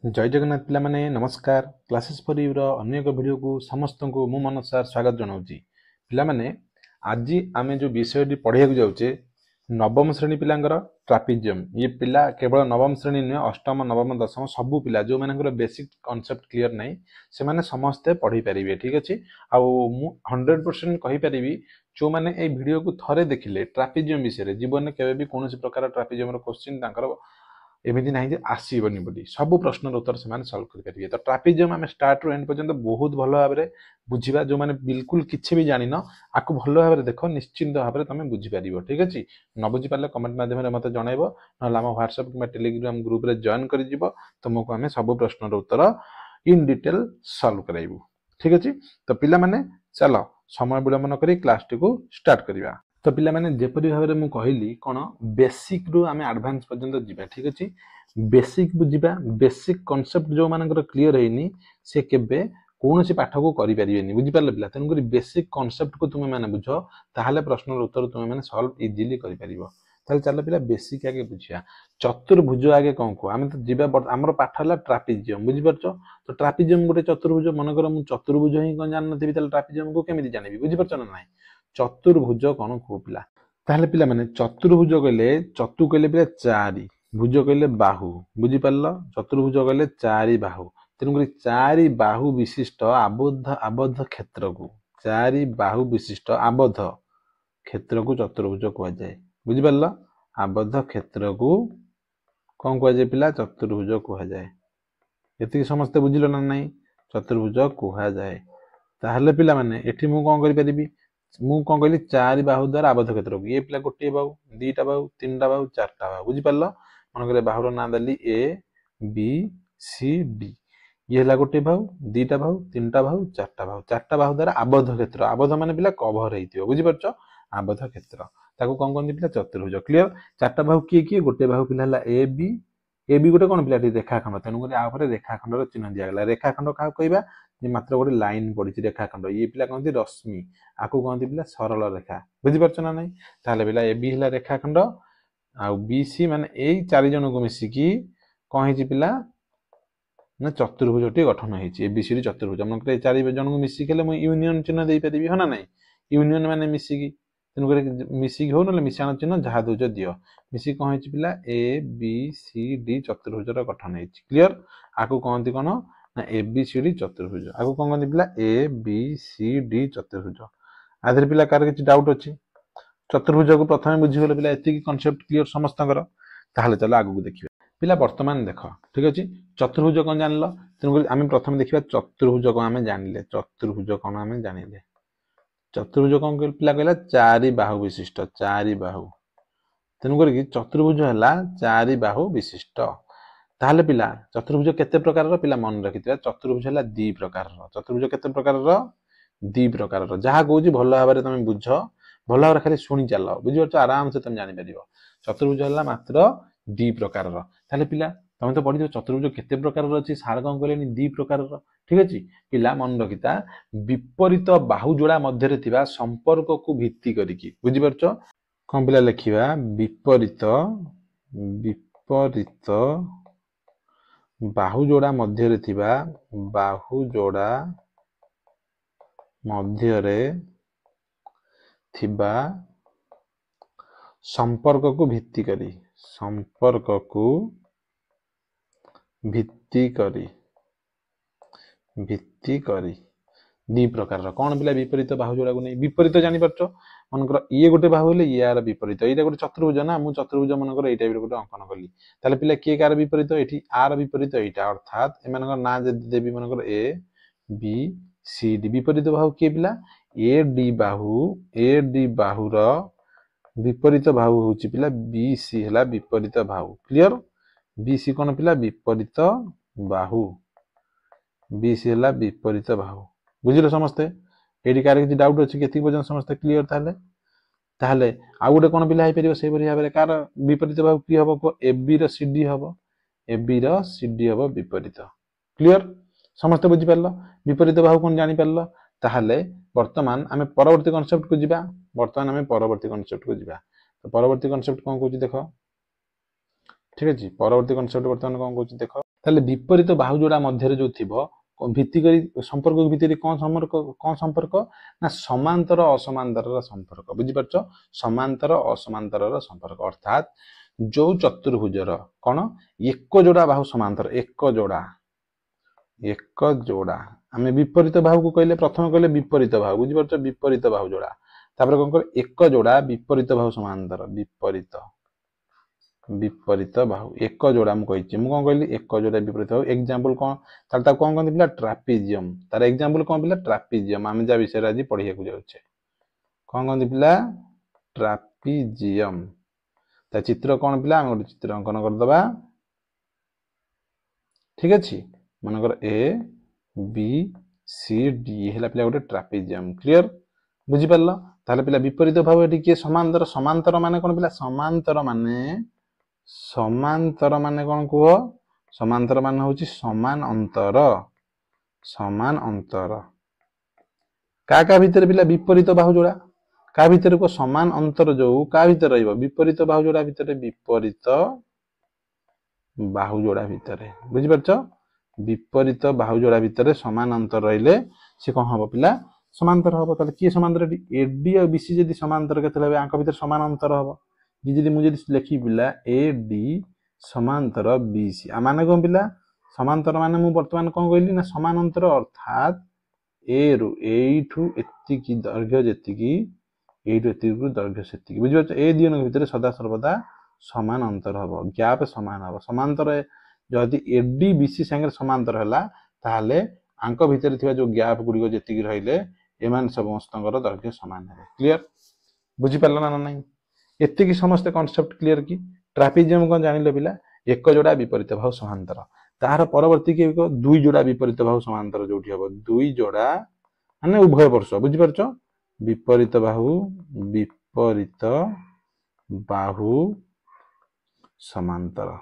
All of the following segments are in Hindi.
जय जगन्नाथ पिला माने नमस्कार क्लासेस फॉर यू रो अन्य एक वीडियो को समस्त को मु मन सर स्वागत जनाऊँगी पिला माने आज आमे जो विषय पढ़िया को जाउचे नवम श्रेणी पिलांगर ट्रापिजियम ये पिला केवल नवम श्रेणी नुहे अष्टम नवम दशम सबु पिला जो मानकर बेसिक कांसेप्ट क्लियर नहीं से माने समस्ते पढ़ी पारिबे ठीक अछि आ मु 100% कहि पारिबी जो माने ए वीडियो को थरे देखिले ट्रापिजियम विषय रे जीवन में केबे भी कोनोसी प्रकार ट्रापिजियम रो क्वेश्चन तांकर एमती ना आसबनी बोली सब प्रश्न उत्तर से सल्व करेंगे तो ट्रापिजियम आम स्टार्ट रु एंड पर्यंत बहुत भल भाव में बुझा जो मैंने बिल्कुल किसी भी जान आपको भल भाव में देख निश्चिंत भाव में तुम बुझीपार ठीक अच्छे न बुझीपारे कमेंट मध्यम मत जनइब ना व्हाट्सएप कि टेलीग्राम ग्रुप रे जॉइन कर तुमको आम सब प्रश्न उत्तर इन डिटेल सल्व कराइबू ठीक अच्छे तो पिला माने चलो समय विलंबन कर क्लास टी को स्टार्ट करवा तो पिला माने जेपरि भाव में कहली कौन बेसिक रु आम एडवांस पर्यंत जीवा ठीक अच्छे बेसिक बुझा बेसिक कॉन्सेप्ट जो मानकर क्लियर है से केबे कौन सी पाठ को करें बुझीपार पिला तेणुक बेसिक कॉन्सेप्ट को तुम्हें मैंने बुझ ताहले प्रश्न उत्तर तुम्हें मैंने सल्व इजिली कर चल पिला बेसिक आगे बुझा चतुर्भुज आगे कौन कह आम तो जीवा आम पाठ है ट्रापिजियम बुझीपार तो ट्रापिजियम गोटे चतुर्भुज मनकर मुझे चतुर्भुज ही कौन जान नी ट्रापिजियम को केमी जानी बुझीपार ना ना चतुर्भुज कौन कह पिला ताहले पिला माने चतुर्भुज कहले चतु कहले पिला चारि भुज कहले बाहु बुझीपार चतुर्भुज कहले चारि बाहु तेणुक चारि बाहु विशिष्ट आबद्ध आबद्ध क्षेत्र को चारि बाहु विशिष्ट आबद्ध क्षेत्र को चतुर्भुज कह जाए बुझीपार आबद्ध क्षेत्र को कौन कह जाए पिला चतुर्भुज कह जाए ये समस्ते बुझिल ना नहीं चतुर्भुज कह जाए ताहले पिला माने एठी मु कौन करि परिबी मु कौन कहली चारि बाहु द्वारा आबद्ध क्षेत्र को ये पिला गोटे बाहु दीटा बाहु तीनटा बाहु चारटा बाहु बुझीपार मन कर बाहुर ना देली ए बी सी डी ये है गोटे बाहु दीटा बाहु तीनटा बाहु चारटा बाहु द्वारा आबद्ध क्षेत्र आबद्ध माने पिला कभर होइतियो बुझीपारछ आबद्ध क्षेत्र ताको कौन कहते पिला चतुर्भुज क्लियर चारटा बाहु किए किए गोटे बाहु पिला हला ए बी गोटे कौन पिला रेखाखंड तेणुक आउे रेखाखंडर चिन्ह दिगला रेखाखंड क्या कहवा मात्र गोटे लाइन पड़ी रेखाखंड ये पिला कहते रश्मि आपको कहते पिला सरल रेखा बुझीपार ना नहीं ताहले पिला ए बी है रेखाखंड आउ बी सी माने यही चार जन को मिसिकी कौन है पिला ना चतुर्भुज टी गठन होती एबीसी चतुर्भुज मन चार जन को मिसिकले मुझे यूनियन चिन्ह दे पारि हाँ ना नहीं यूनियन माने मिसिकी तेणुक मिसिकी हो ना मिश्रण चिन्ह जहाँ दौच दियो मिसिक कौन है पिला ए बी सी डी चतुर्भुज गठन होती क्लीयर आपको कहते कौन ना ए बी सी डी चतुर्भुज आपको कौन कहते पिला ए बी सी डी चतुर्भुज आधे पिला कार किसी डाउट अच्छी चतुर्भुज को प्रथम बुझीगले पिला एति कॉन्सेप्ट क्लियर समस्त ताहले चलो आगु देखिए पिला वर्तमान देख ठीक अच्छे चतुर्भुज कौन जान तेणुक आम प्रथम देखा चतुर्भुज कौन आम जानिले चतुर्भुज कौन आम जानिले चतुर्भुज कौन पिला कहला चारि बाहु विशिष्ट चारि बाहु तेणुक चतुर्भुज है चारि बाहु विशिष्ट ताहले पिला चतुर्भुज केते प्रकार पिला मन रखिथिबा चतुर्भुज है दी प्रकार चतुर्भुज केते प्रकार दी प्रकार जहाँ कहूँ भल भाव में तुम बुझ भल भाव खाली शुणी चल बुझीपार आराम से तुम जापर चतुर्भुज है मात्र दी प्रकार ताहले पिला तुम तो पढ़ी चतुर्भुज केते प्रकार अच्छी सार कौन कहले दी प्रकार ठीक अच्छे पिला मन रखिता विपरीत बाहु जोड़ा मध्य संपर्क को भित्ति करिकी बुझीपार कौन पिला लिखा विपरीत विपरीत बाहु जोड़ा मध्य बाहु जोड़ा मध्य थिबा संपर्क को भित्ति करी संपर्क को भित्ति करी दी प्रकार कौन पिला विपरीत बाहु जोड़ा को नहीं विपरीत जानी पारछ मनकर ये गोटे बाहु हेले यार विपरीत ये गोटे चतुर्भुज ना मुझे चतुर्भुज मनकर ये टाइप गोटे अंकन कली ताले पिला किए कार विपरीत ये आर विपरीत यहाँ अर्थात एम ना देवी मनकर ए बी सी डी विपरीत बाहु किए पिला ए डी बाहुर विपरीत बाहु हूँ पिला बी सी है विपरीत बाहु क्लियर बी सी कौन पिला विपरीत बाहु बी सी है विपरीत बाहु बुझिल समस्ते ये कार किसी डाउट अच्छी के पर्यटन समस्ते क्लीयर ताहले आउ गोटे कौन पिला से भाव में कार विपरीत बाहु कि हम कह ए बी सी डी हम ए बी सी डी हम विपरीत क्लीयर समस्ते बुझीपार विपरीत बाहु कौन जापर ताहले वर्तमान आम परवर्ती कॉन्सेप्ट को जीवा वर्तमान आम परवर्ती कॉन्सेप्ट को जीवा तो परवर्ती कॉन्सेप्ट कौन कह देख ठीक अच्छे परवर्ती कॉन्सेप्ट वर्तमान कौन कह देख ताले विपरीत बाहु जोड़ा मध्य जो थिबो भित्तिकरी संपर्क भितर कौन संपर्क ना समांतर असमांतर संपर्क बुझी पारछ समांतर असमांतर संपर्क अर्थात जो चतुर्भुजर कौन एक जोड़ा बाहु समांतर एक जोड़ा आम विपरीत बाहु को कहले प्रथम कहले विपरीत बाहु बुझी पारछ विपरीत बाहु जोड़ा तापर कौन कर एक जोड़ा विपरीत बाहु समांतर विपरीत बाहु एक जोड़ा मु कहि मु कौन कहली एक जोड़ा विपरीत बाहु एग्जांपल कौन तार ता कौन कहते पिला ट्रापेजियम तार एग्जांपल कौन पिला ट्रापेजियम आमे जा विषय आज पढ़िया को जाउछे कौन कहते पिला ट्रापेजियम ता चित्र कौन पिला हम गोटे चित्र अंकन कर दबा ठीक अछि मनकर ए बी सी डी हैला पिला गोटे ट्रापेजियम क्लियर बुझी परला ताले पिला विपरीत भाव एटी के समांतर समांतर माने कोन पिला समांतर माने कोन कुहो समांतर माने होची समान अंतर का भीतर पिला विपरीत बाहु जोड़ा का भीतर को समान अंतर जो का भीतर रहइबो विपरीत बाहु जोड़ा भीतर विपरीत बाहु जोड़ा भीतर बुझी परछो विपरीत बाहु जोड़ा भीतर समान अंतर रहिले से कोन हबो पिला समांतर हबो ताले की समांतर एडी और बीसी जदी समांतर केतले बे आंक भीतर समान अंतर हबो जी जदी मु जदी लिखि पिला एडी समांतर बीसी आ माने कोन पिला समांतर माने मु वर्तमान कोन कहली ना समान अंतर अर्थात ए रु एठू एत्ती की दैर्घ्य जेत्ती की एठू एत्ती को दैर्घ्य सेत्ती बुझि पाछ ए दियन भीतर सदा सर्वदा समान अंतर हबो गैप समान हबो समांतर जदी एडी बीसी संगे समांतर हला ताले आंक भीतर थिबा जो गैप गुडी जेत्ती की रहिले एमान समस्तंकर दैर्घ्य समान है क्लियर बुझी पारला ना नहीं एत्ती की समस्त कांसेप्ट क्लियर की ट्रापेजियम कोन जानिले पिला एक जोड़ा विपरीत बाहु समांतर तार परवर्ती के दुई जोड़ा विपरीत बाहु समांतर जोठी हबो दुई जोड़ा माने उभय वर्ष बुझी परछो विपरीत बाहु समांतर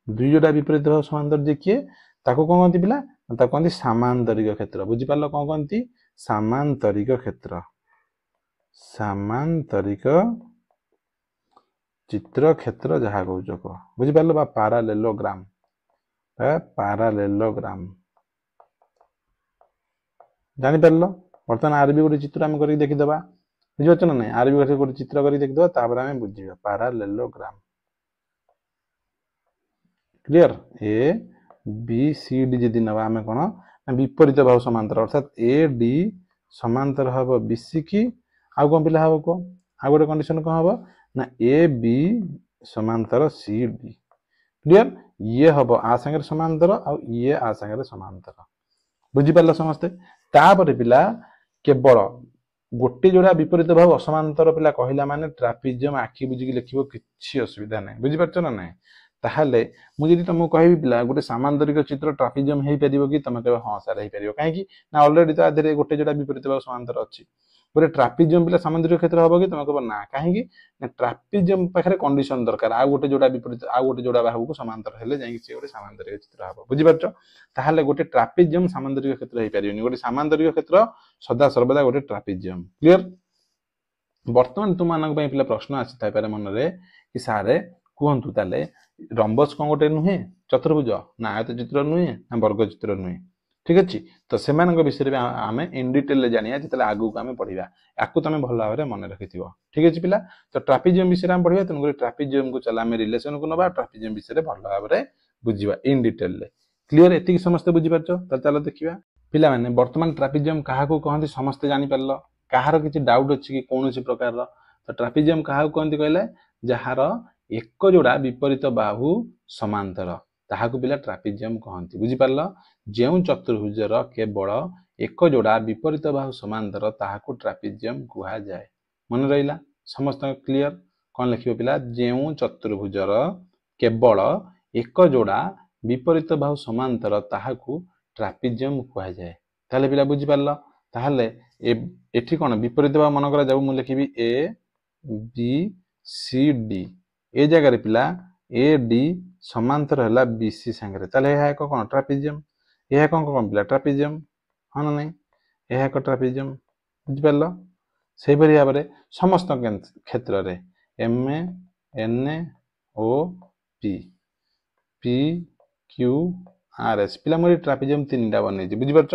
दुई जोड़ा विपरीत बाहु समांतर देखिए ताको कोन कहंती पिला ताको कहंती समांतरिक क्षेत्र बुझी पारलो कोन कहंती समांतरिक क्षेत्र समांतरिक चित्र क्षेत्र जहा कहउछ को बुझी पारलो बा पैरेललोग्राम जानि पारलो वर्तमान आरबी गोटे चित्र हम करी देखि दबा बुझी पाछ ना नै आरबी गोटे चित्र करी देखि दबा तापर हम बुझिबा parallelogram clear A B C D जदी नबा हम कोन विपरीत बाहु समांतर अर्थात ए डी समांतर हबो बीसी की आ कोन पिला हबो को आ गोटे कंडीशन कोन हबो ना ए बी समांतर सी डी क्लियर ये हबो आ संगे समांतर आ ये आ संगे समांतर बुझी पारला समस्ते तापर पिला केवल गोटे जोड़ा विपरीत भाव असमांतर पिला कहला माने ट्रापेजियम आखि बुझी लिखिबो किछि असुविधा नै बुझी पारछ ना नै ताहले मु जदी तुमको कहबी पिला गोटे समांतरिक चित्र ट्रापेजियम हेई परिबो कि तुम कहबो हां सर हेई परिबो काहे कि ना ऑलरेडी तो आधरे गोटे जोड़ा विपरीत भाव समांतर अछि गोटे ट्रापेजियम पिला समांतरिक क्षेत्र हबो कि तुम कहबो ना काहे कि ना ट्रापेजियम पाखरे कंडीशन दरकार आ गोटे जोड़ा विपरीत आ गोटे जोड़ा बाहु को समांतर हेले जाई कि गोटे समांतरिक चित्र हबो बुझी पारछ ताहले गोटे ट्रापेजियम समांतरिक क्षेत्र हेई परिबोनी गोटे समांतरिक क्षेत्र सदा सर्वदा गोटे ट्रापेजियम क्लियर वर्तमान तुम मानक पई पिला प्रश्न आसी थाय पारे मन रे कि सारे कहंतु ताले रंबस कोन गोटे नुहे चतुर्भुज ना आयत चित्र नुहे ना वर्ग चित्र नुहे ठीक अछि तो सेमानक विषय रे आमे इन डिटेल ले जानिया जतले आगु को आमे पढिबा याकु तमे भल भाबरे मन रखिथिबो ठीक अछि पिला तो ट्रापेजियम विषय रे हम पढिबा तन ट्रापेजियम को चला में रिलेशन को नबा ट्रापेजियम विषय रे भल भाबरे बुझिबा इन डिटेल ले क्लियर एति समस्त बुझि परछो त चलो देखिबा पिला माने वर्तमान ट्रापेजियम काहा को कहंती समस्त जानि परलो काहार किछि डाउट अछि कि कोनोसी प्रकार रो तो ट्रापेजियम काहा को कहंती कहले जहार एक जोड़ा विपरीत बाहु समांतर ताहाकु पिला ट्रापेजियम कहंती बुझि परलो जेउ चतुर्भुजर केवल एक जोड़ा विपरीत बाहु समांतर ताहाकु ट्रापेजियम कुहा जाय मन रहिला समस्त क्लियर कोन लिखिबो पिला जेउ चतुर्भुजर केवल एक जोड़ा विपरीत बाहु समांतर ताहाकु ट्रापेजियम कुहा जाय ताले पिला बुझि परलो ताहले एठी कोन विपरीत बाहु मन करा जाऊ मु लिखिबी ए बी सी डी ए जगह रे पिला ए डी समांतर हला बीसी संगे ताले एहा एक कोन ट्रापेजियम एहा कोन पिला ट्रापेजियम हां ना नै एहा एक ट्रापेजियम बुझि परलो सेहि परि भाबरे समस्त क्षेत्र रे M A N A O P P Q R S पिला मोर ट्रापेजियम तीनटा बनै बुझी पारछ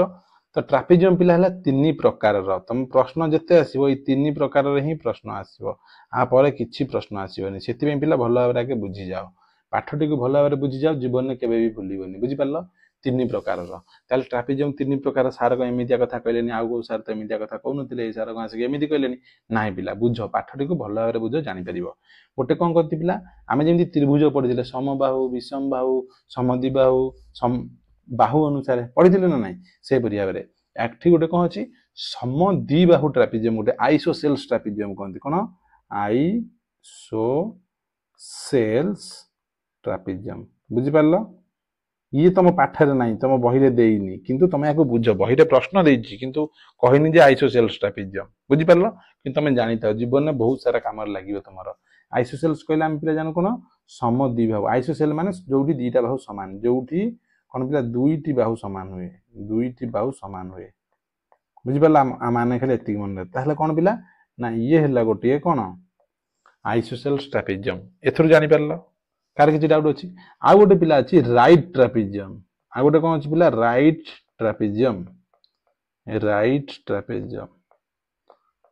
तो ट्रापेजियम पिला हला तीन प्रकार रो तुम प्रश्न जते आसीबो ई तीन प्रकार रे ही प्रश्न आसीबो आ परे किछि प्रश्न आसीबोनी सेति पे पिला भलो भाबरे के बुझी जाओ पाठटी को भलो भाबरे बुझी जाओ जीवन में केबे भी भूलिबोनी बुझी पारलो तीन प्रकार रो ताल ट्रापेजियम तीन प्रकार सार को एमितिया कथा कहलेनी आउ को सार तो एमितिया कथा कहउनथिले ए सार को आसे एमिति कहलेनी नाही पिला बुझो पाठटी को भलो भाबरे बुझो जानि परिबो गोटे कोन करति पिला आमे जेमि त्रिभुज पढिथिले समबाहु विषमबाहु समद्विबाहु बाहु अनुसार पढिथिले ना नाही से परिया बरे एक्ठी गोटे कोन अछि समद्विबाहु ट्रापेजियम गोटे आइसोसेल्स ट्रापेजियम कहंती कोन आइसोसेल्स ट्रापेजियम बुझी पारलो ये तुम पाठरे नहीं तुम बही रे देइनी किंतु तुम याको बुझो बही रे प्रश्न देइछि किंतु कहिनी जे आइसोसेल्स ट्रापेजियम बुझी पारलो कि तुम जानिता जीवन में बहुत सारा काम लागिवो तुमरो आइसोसेल्स कहला हम पिला जानो कोन समद्विबाहु आइसोसेल माने जोठी दीटा बाहु समान जोठी कोन पिला दुईटी बाहु समान हुए दुईटी बाहु समान हुए बुझी पारला माने खाली एति मन ताहले कोन पिला ना ये हला गोटे कोन आइसोसेल्स ट्रापेजियम एथुर जानि पारलो कार किछि डाउट अछि आ गोटे पिला अछि राइट ट्रापेजियम आ गोटे कोन अछि पिला राइट ट्रापेजियम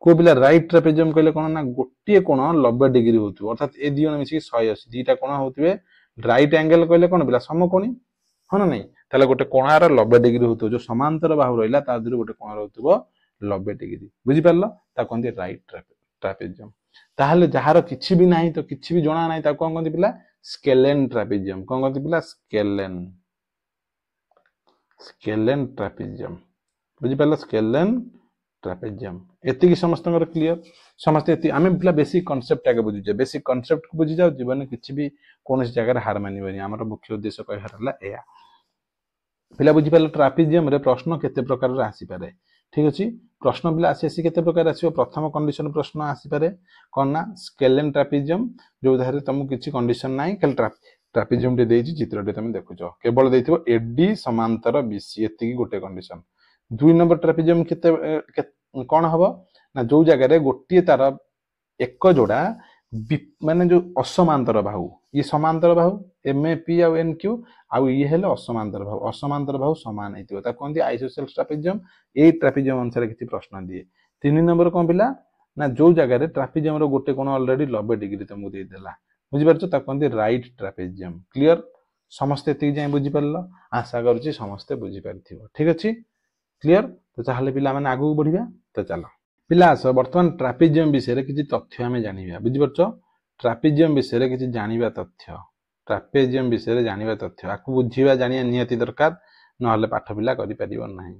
को पिला राइट ट्रापेजियम कहले कोन ना गोटे कोण 90 डिग्री होतु अर्थात ए दियन मिछि 180 दीटा कोण होतुवे राइट एंगल कहले कोन पिला समकोणी हो ना नहीं ताले गोटे कोणार 90 डिग्री होतु जो समांतर बाहु रहिला ता दिरु गोटे कोण रहतुबो 90 डिग्री बुझी पारलो ता कोनती राइट ट्रापेजियम ताहले जहार किछि भी नाही तो किछि भी जणा नाही ता कोन कोनती पिला स्केलेन ट्रापेजियम कोन कोनती पिला स्केलेन ट्रापेजियम बुझी पारलो स्केलेन ट्रापेजियम एति की समस्त क्लियर समस्त एति आमे पिला बेसिक कांसेप्ट आगे बुझी जे बेसिक कांसेप्ट को बुझी जाओ जीवन में किछि भी कोनोस जगह रे हार मानिबनी हमर मुख्य उद्देश्य कहर हला एया पिला बुझी पारलो ट्रापेजियम रे प्रश्न केते प्रकार रे आसी पारे ठीक अछि प्रश्न पिला आसी केते प्रकार आसीबो प्रथम कंडीशन प्रश्न आसी पारे कोन ना स्केलेन ट्रापेजियम जो धारे तुम किछि कंडीशन नाही केल ट्रापेजियम रे देछि चित्र रे तुम देखुछो केवल देथिबो एडी समांतर बीसी एति की गोटे कंडीशन 2 नंबर ट्रापेजियम केते कोन हबो ना जो जगह रे गोटिए तार एक जोड़ा माने जो असमांतर बाहु ये समांतर बाहु एमएपी आ एनक्यू आ ये हेले असमांतर बाहु समान हेतिबो ता कोनदी आइसोसेल्स ट्रापेजियम ए ट्रापेजियम अनुसार किछि प्रश्न दिए 3 नंबर कोन पिला ना जो जगह रे ट्रापेजियम रो गोटे कोन ऑलरेडी 90 डिग्री तुमको दे देला बुझि परछ ता कोनदी राइट ट्रापेजियम क्लियर समस्त एति जाय बुझि परलो आशा करूची समस्त बुझि परथिबो ठीक अछि क्लियर तो चाहले पिला माने आगु बढ़िबा तो चलो पिला आस वर्तमान ट्रापेजियम विषय रे किछि तथ्य हमें जानिबा बुझि परछ ट्रापेजियम विषय रे किछि जानिबा तथ्य ट्रापेजियम विषय रे जानिबा तथ्य आकु बुझिबा जानिया नियति दरकार न हले पाठ पिला करि परिबो नाही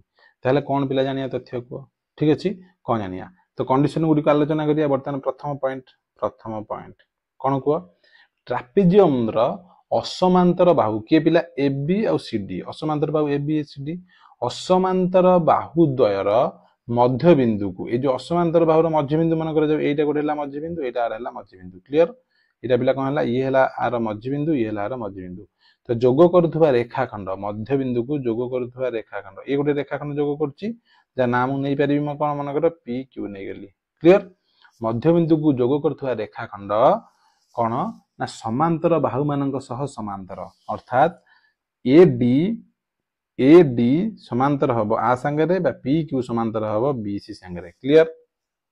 ताले कोन पिला जानिया तथ्य को ठीक अछि कोन जानिया तो कंडीशन गुडी को आलोचना करिया वर्तमान प्रथम पॉइंट कोन को ट्रापेजियम रो असमांतर बाहु के पिला एबी और सीडी असमांतर बाहु एबी सीडी असमांतर बाहु द्वयर मध्य बिंदु को ए जो असमांतर बाहुर मध्य बिंदु मन कर जब एटा गोटेला मध्य बिंदु एटा आरला मध्य बिंदु क्लियर एटा पिला कोन हला ये हला आर मध्य बिंदु ये हला आर मध्य बिंदु तो जोग करथुवा रेखाखंड मध्य बिंदु को जोग करथुवा रेखाखंड ए गोटे रेखाखंड जोग करछि जा नाम नै परिबि म कोन मन कर पी क्यू नै गेली क्लियर मध्य बिंदु को जोग करथुवा रेखाखंड कोन ना समांतर बाहु मानक सह समांतर अर्थात एडी समांतर हबो आ संगे बा पी क्यू समांतर हबो बीसी संगे क्लियर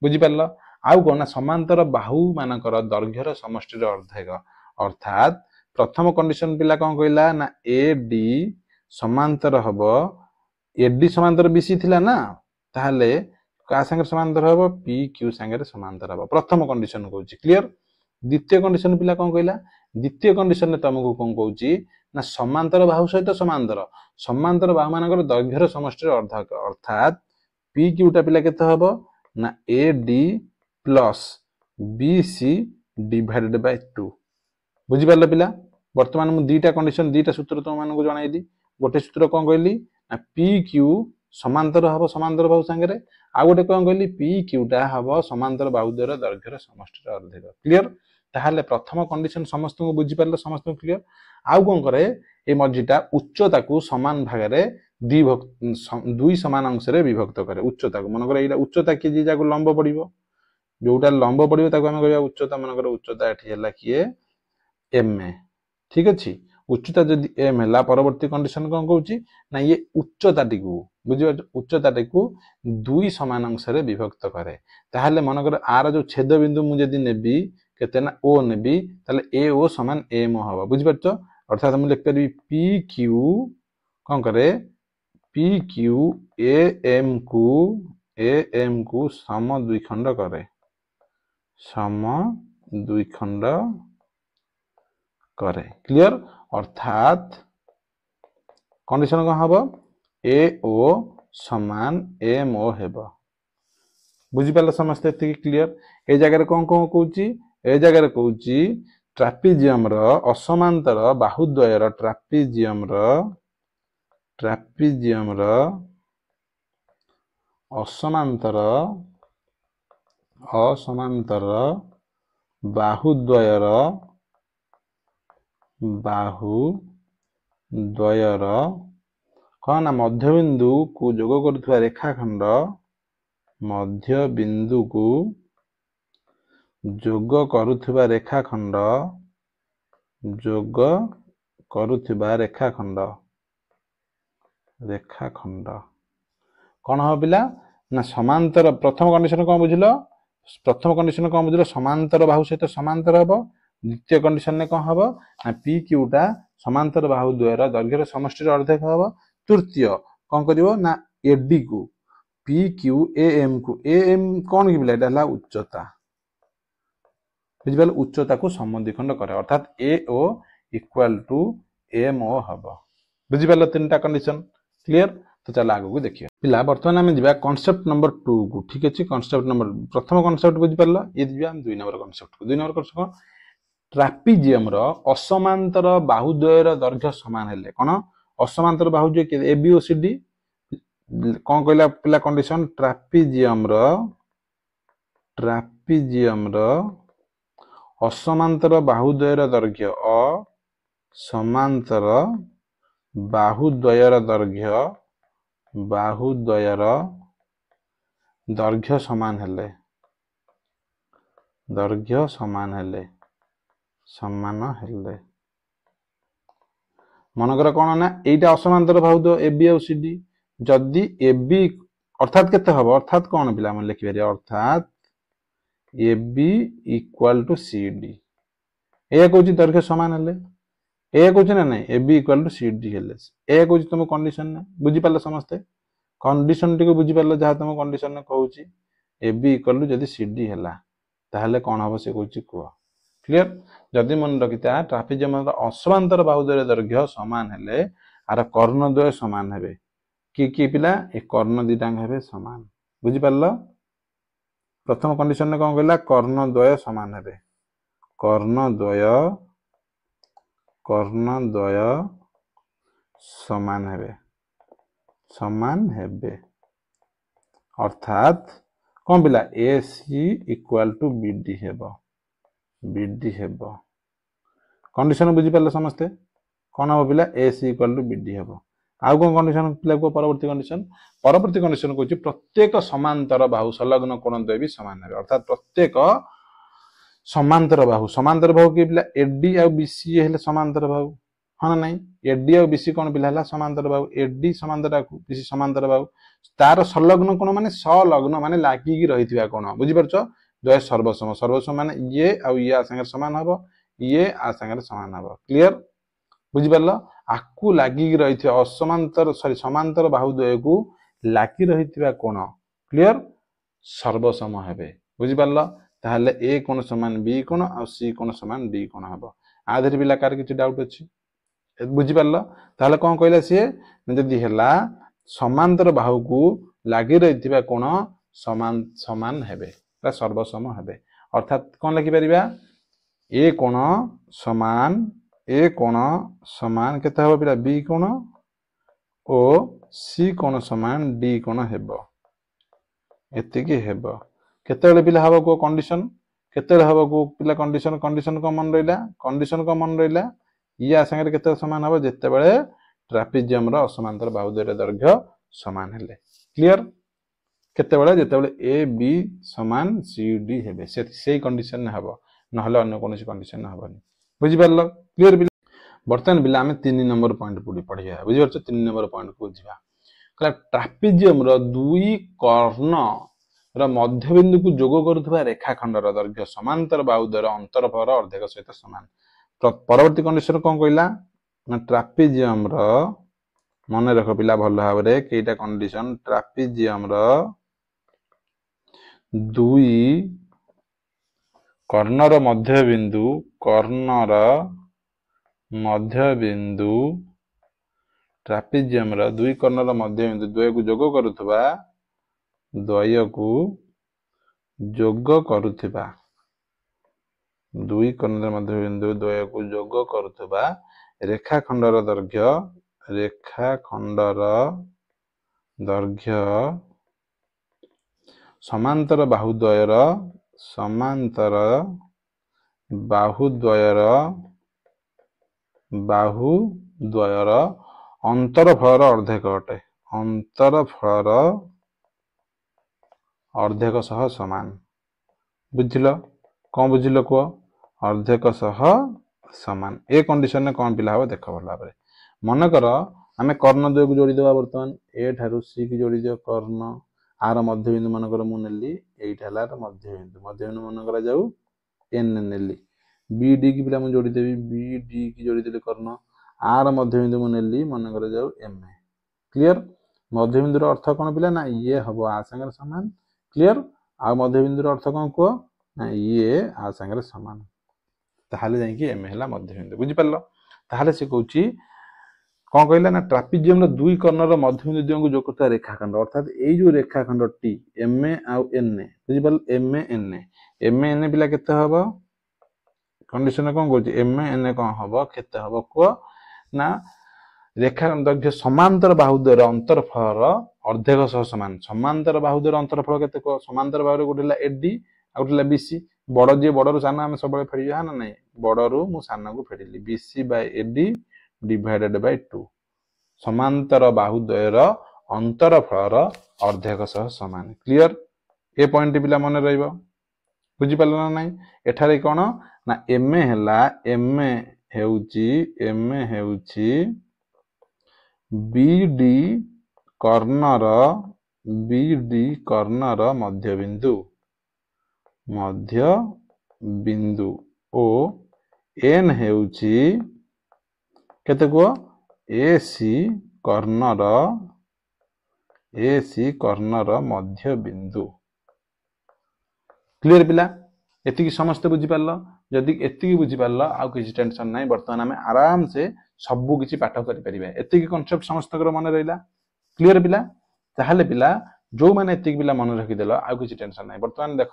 बुझी पारलो आउ कोन ना समांतर बाहु मानकर दैर्घ्यर समष्टिर अर्धेक अर्थात प्रथम कंडीशन पिला कोन कहला ना एडी समांतर हबो एडी समांतर बीसी थिला ना ताहले का संगे समांतर हबो पी क्यू संगे समांतर हबो प्रथम कंडीशन कहूची क्लियर द्वितीय कंडीशन पिला कोन कहला द्वितीय कंडीशन ने तुमको कोन कहूची ना समांतर बाहु सहित समांतर बाहु मानकर दैर्घ्यर समष्टिर अर्धक अर्थात पी क्यूटा पिला केते हबो ना AD plus BC divided by 2 बुझि पारले पिला वर्तमान मु दीटा कंडीशन दीटा सूत्र तुम मानको जणाइली गोटे सूत्र कोन कहली ना पी क्यू समांतर हबो समांतर बाहु संगे आ गोटे कोन कहली पी क्यूटा हबो समांतर बाहु द्वारा दैर्घ्यर समष्टिर अर्धक क्लियर ताहले प्रथम कंडीशन समस्त को बुझि पारले समस्त क्लियर आउ कोन करे ए मझिटा उच्चता को समान भाग रे दुई समान अंश रे विभक्त करे उच्चता को मन करे एटा उच्चता के जे जाको लंब पड़िबो जोटा लंब पड़िबो ताको हम कहबा उच्चता मन करे उच्चता एठी हला किए एम ए ठीक अछि उच्चता जदि m है परवर्ती कंडीशन कौन कहूँ ना ये उच्चताटी को बुझे उच्चताटी को दुई समान अंश विभक्त करे ताहले मनकर आर जो छेद बिंदु मुझे नेबी केते ना ओ नेबी ताहले ए ओ समान एम हबो बुझि परछो अर्थात हम लिख परबी पी क्यू कौन करे पी क्यू ए एम को सम दुई खंड करे सम दुई खंड करे क्लियर अर्थात कंडीशन कौन हम ए ओ समान एम ओ हेबो बुझिपाल समस्ते क्लियर ए जगह कौन कौन कहूँ ए जगह कहूँ ट्रापिजियम रो असमांतर बाहुद्वयर ट्रापिजियम रो असमांतर बाहुद्वयर कौन ना मध्यबिंदु को जोग करुवा रेखाखंड मध्यबिंदु को जोग करुवा रेखाखंड कौन हम पिला ना समांतर प्रथम कंडीशन कौन बुझल समांतर बाहु सहित समांतर हम द्वितीय कंडीशन ने कौन हम ना पी क्यूटा समांतर बाहु द्वयर दैर्घ्यर समष्टि अर्धेक हम तृतीय कौन करिवो ना एडी को पी क्यू ए एम कौन कि पिला उच्चता बुझिपाल उच्चता को समद्विखंड करे अर्थात A O equal to M O हम बुझिपाल तीन टा कंडीशन क्लियर तो चल आगे को देखिए पिला बर्तमान आम जा कॉन्सेप्ट नंबर 2 को ठीक अच्छे कॉन्सेप्ट नंबर प्रथम कॉन्सेप्ट बुझिपाल ये जा दुई नंबर कॉन्सेप्ट को दुई नंबर कॉन्सेप्ट ट्रापिजियम रो असमांतर बाहुद्वयर दैर्घ्य समान हेले कौन असमांतर बाहु जो A B O C D कौन कहला पिला कंडीशन ट्रापिजियम रो असमांतर बाहुद्वयर दैर्घ्य असमांतर बाहुद्वयर दैर्घ्य समान हेले मनकर कौन ना एटा असमांतर बाहुद्वय ए बी और सी डी जदि ए बी अर्थात केते हबो अर्थात कौन पिला हम लिखि पारे अर्थात A B equal to C D ए कहूँ दैर्घ्य समान हेले ए कहूँ ना नहीं A B equal to C D हेले ए कहूँ तुम कंडीशन ने बुझिपाल समस्ते कंडीशन टी को बुझिपाल जहाँ तुम कंडीशन ने कहूँ ए बी इक्वल टू जदि सी डी है ताहले कौन हम से कहूँ कह क्लियर जदि मन रखिता ट्रापिजियम असमांतर बाहुद्वय दैर्घ्य समान हेले आर कर्णद्वय समान हेबे कि पिला ए कर्ण दिटांग हेबे समान बुझिपाल प्रथम कंडीशन ने कौन कहला कर्णद्वय समान हेबे कर्णद्वय समान हेबे अर्थात कौन पिला ए सी इक्वल टू बी डी हेबो कंडीशन बुझिपाल समस्ते कौन हम पिला ए सी इक्वल टू बी डी हेबो आउ कौन कंडीशन पिला को परवर्ती कंडीशन कहूँ प्रत्येक समांतर बाहु संलग्न कोण द्वय भी समान हेबे अर्थात प्रत्येक समांतर बाहु कि पिला एडी आ बीसी हेले समांतर बाहु हाँ ना नहीं एडी आ बीसी कौन पिला है समांतर बाहु एडी समांतर बीसी समांतर बाहु तार संलग्न कोण माने संलग्न माने लागिकी रहिथिबा कोण बुझिपारछ द्वय सर्वसम माने ये आ या संगे समान हबो ये आ संगे समान हबो क्लियर बुझिपारल आकु लागिकी रहिथिबा असमांतर समांतर बाहु द्वय को लागी रहिथिबा कोण क्लियर सर्वसम हेबे बुझिपारल ताहले ए कोण समान बी कोण आ सी कोण समान डी कोण हबो आधर पिला कार किछि डाउट अछि बुझिपारल ताहले कोन कहला सी जदि हेला समांतर बाहु को लागी रहिथिबा कोण समान हेबे सर्वसम हेबे अर्थात कौन लिखि परिबा ए कोण समान केते हबो पिला बी कोण ओ सी कोण समान डी कोण हेबो एतिकी हेबो केते पिला हबो को कंडीशन केते हबो को पिला कंडीशन को मन रहिला या संगे केते समान हबो जेते बेले ट्रापिजियम रो असमांतर बाहुद्वय दैर्घ्य समान हेले क्लियर केते बेले जेते बेले ए बी समान सी डी हेबे से कंडीशन ने हबो नहले अन्य कोनोसी कंडीशन न हबनी बुझि पारलो क्लियर बर्तमान पिला आम 3 नंबर पॉइंट पढ़िया बुझीपार 3 नंबर पॉइंट को बुझा ट्रापेजियम दुई कर्ण मध्यबिंदु को जोग करुवा रेखाखंडर दैर्घ्य समांतर बाहुद्वयर अंतरफर अर्धेक सहित सामान परवर्ती कंडीशन कौन कहला ट्रापेजियम मन रख पिला भल भाव कईटा कंडीशन ट्रापेजियम दुई कर्णर मध्यबिंदु ट्रापेजियम दुई कर्णर मध्यबिंदु द्वय को जोग करुवा दुई कर्णर मध्यबिंदु द्वय को जोग करुवा रेखाखंडर दैर्घ्य समांतर बाहुद्वयर अंतरफलर अर्धेक अटे अंतरफलर अर्धेक सह समान बुझिल कौन बुझिल कह अर्धेक सह समान ए कंडीशन में कौन पिला हम देख भल भाव मनकर आम कर्ण द्वय को जोड़ीद बर्तमान ए ठारू सी की जोड़ी दियो कर्ण आर मध्यबिंदु मनकर मुझे यार मध्यबिंदु मनकर जाऊ एन नेली बी डी की पिला जोड़ीदेवी बी डी की जोड़ीदेली कर्ण आर मध्यबिंदु मुझे मनकर जाऊ एम ए क्लीयर मध्यबिंदुर अर्थ कौन पिला ना ये हम आ सांगे सामान क्लीयर आ मध्यबिंदुर अर्थ कौन कह ना ये आ सांगे सामान ताहले जाइए एम है मध्यबिंदु बुझिपार ताहले से कहूँ कौन कहला ना ट्रापेजियम दुई कर्णर मध्यबिंदु द्वय को जोग करता रेखाखंड अर्थात ये जो रेखाखंड टी एम ए आउ एन ए बुझिपार एम ए एन पिला केते हबो कंडीशन कौन कहूँ एम ए एन ए कौन हम केते हबो कह ना रेखाखंड दैर्घ्य समांतर बाहुद्वयर अंतरफलर अर्धेक सह समान समांतर बाहुद्वयर अंतरफल केते कह समांतर बाहुर गोटे एडी आ गोटे बीसी बड़ जी बड़ू सान आम सब फेड़ी ना ना बड़ू मु सान को फेड़िली BC by AD divided by 2 समांतर बाहुद्वयर अंतरफलर अर्धेक सह समान क्लियर ए पॉइंट पिला मन रहिबो बुझिपार ना नाई एठारे कौन ना एम ए हेउची बीडी कर्णर मध्यबिंदु ओ एन हेउची केते को एसी कर्णर मध्यबिंदु क्लियर पिला एतिकी समस्त बुझिपार जदि एतिकी बुझिपार आउ किसी टेंशन ना बर्तमान आम आराम से सबू किसी पाठ करें एतिकी कनसेप्ट समस्त मन रहा क्लीयर पिला ताहले पिला जो मैंने एतिक पिला मन रखिदेल आउ किसी टेंशन ना बर्तमान देख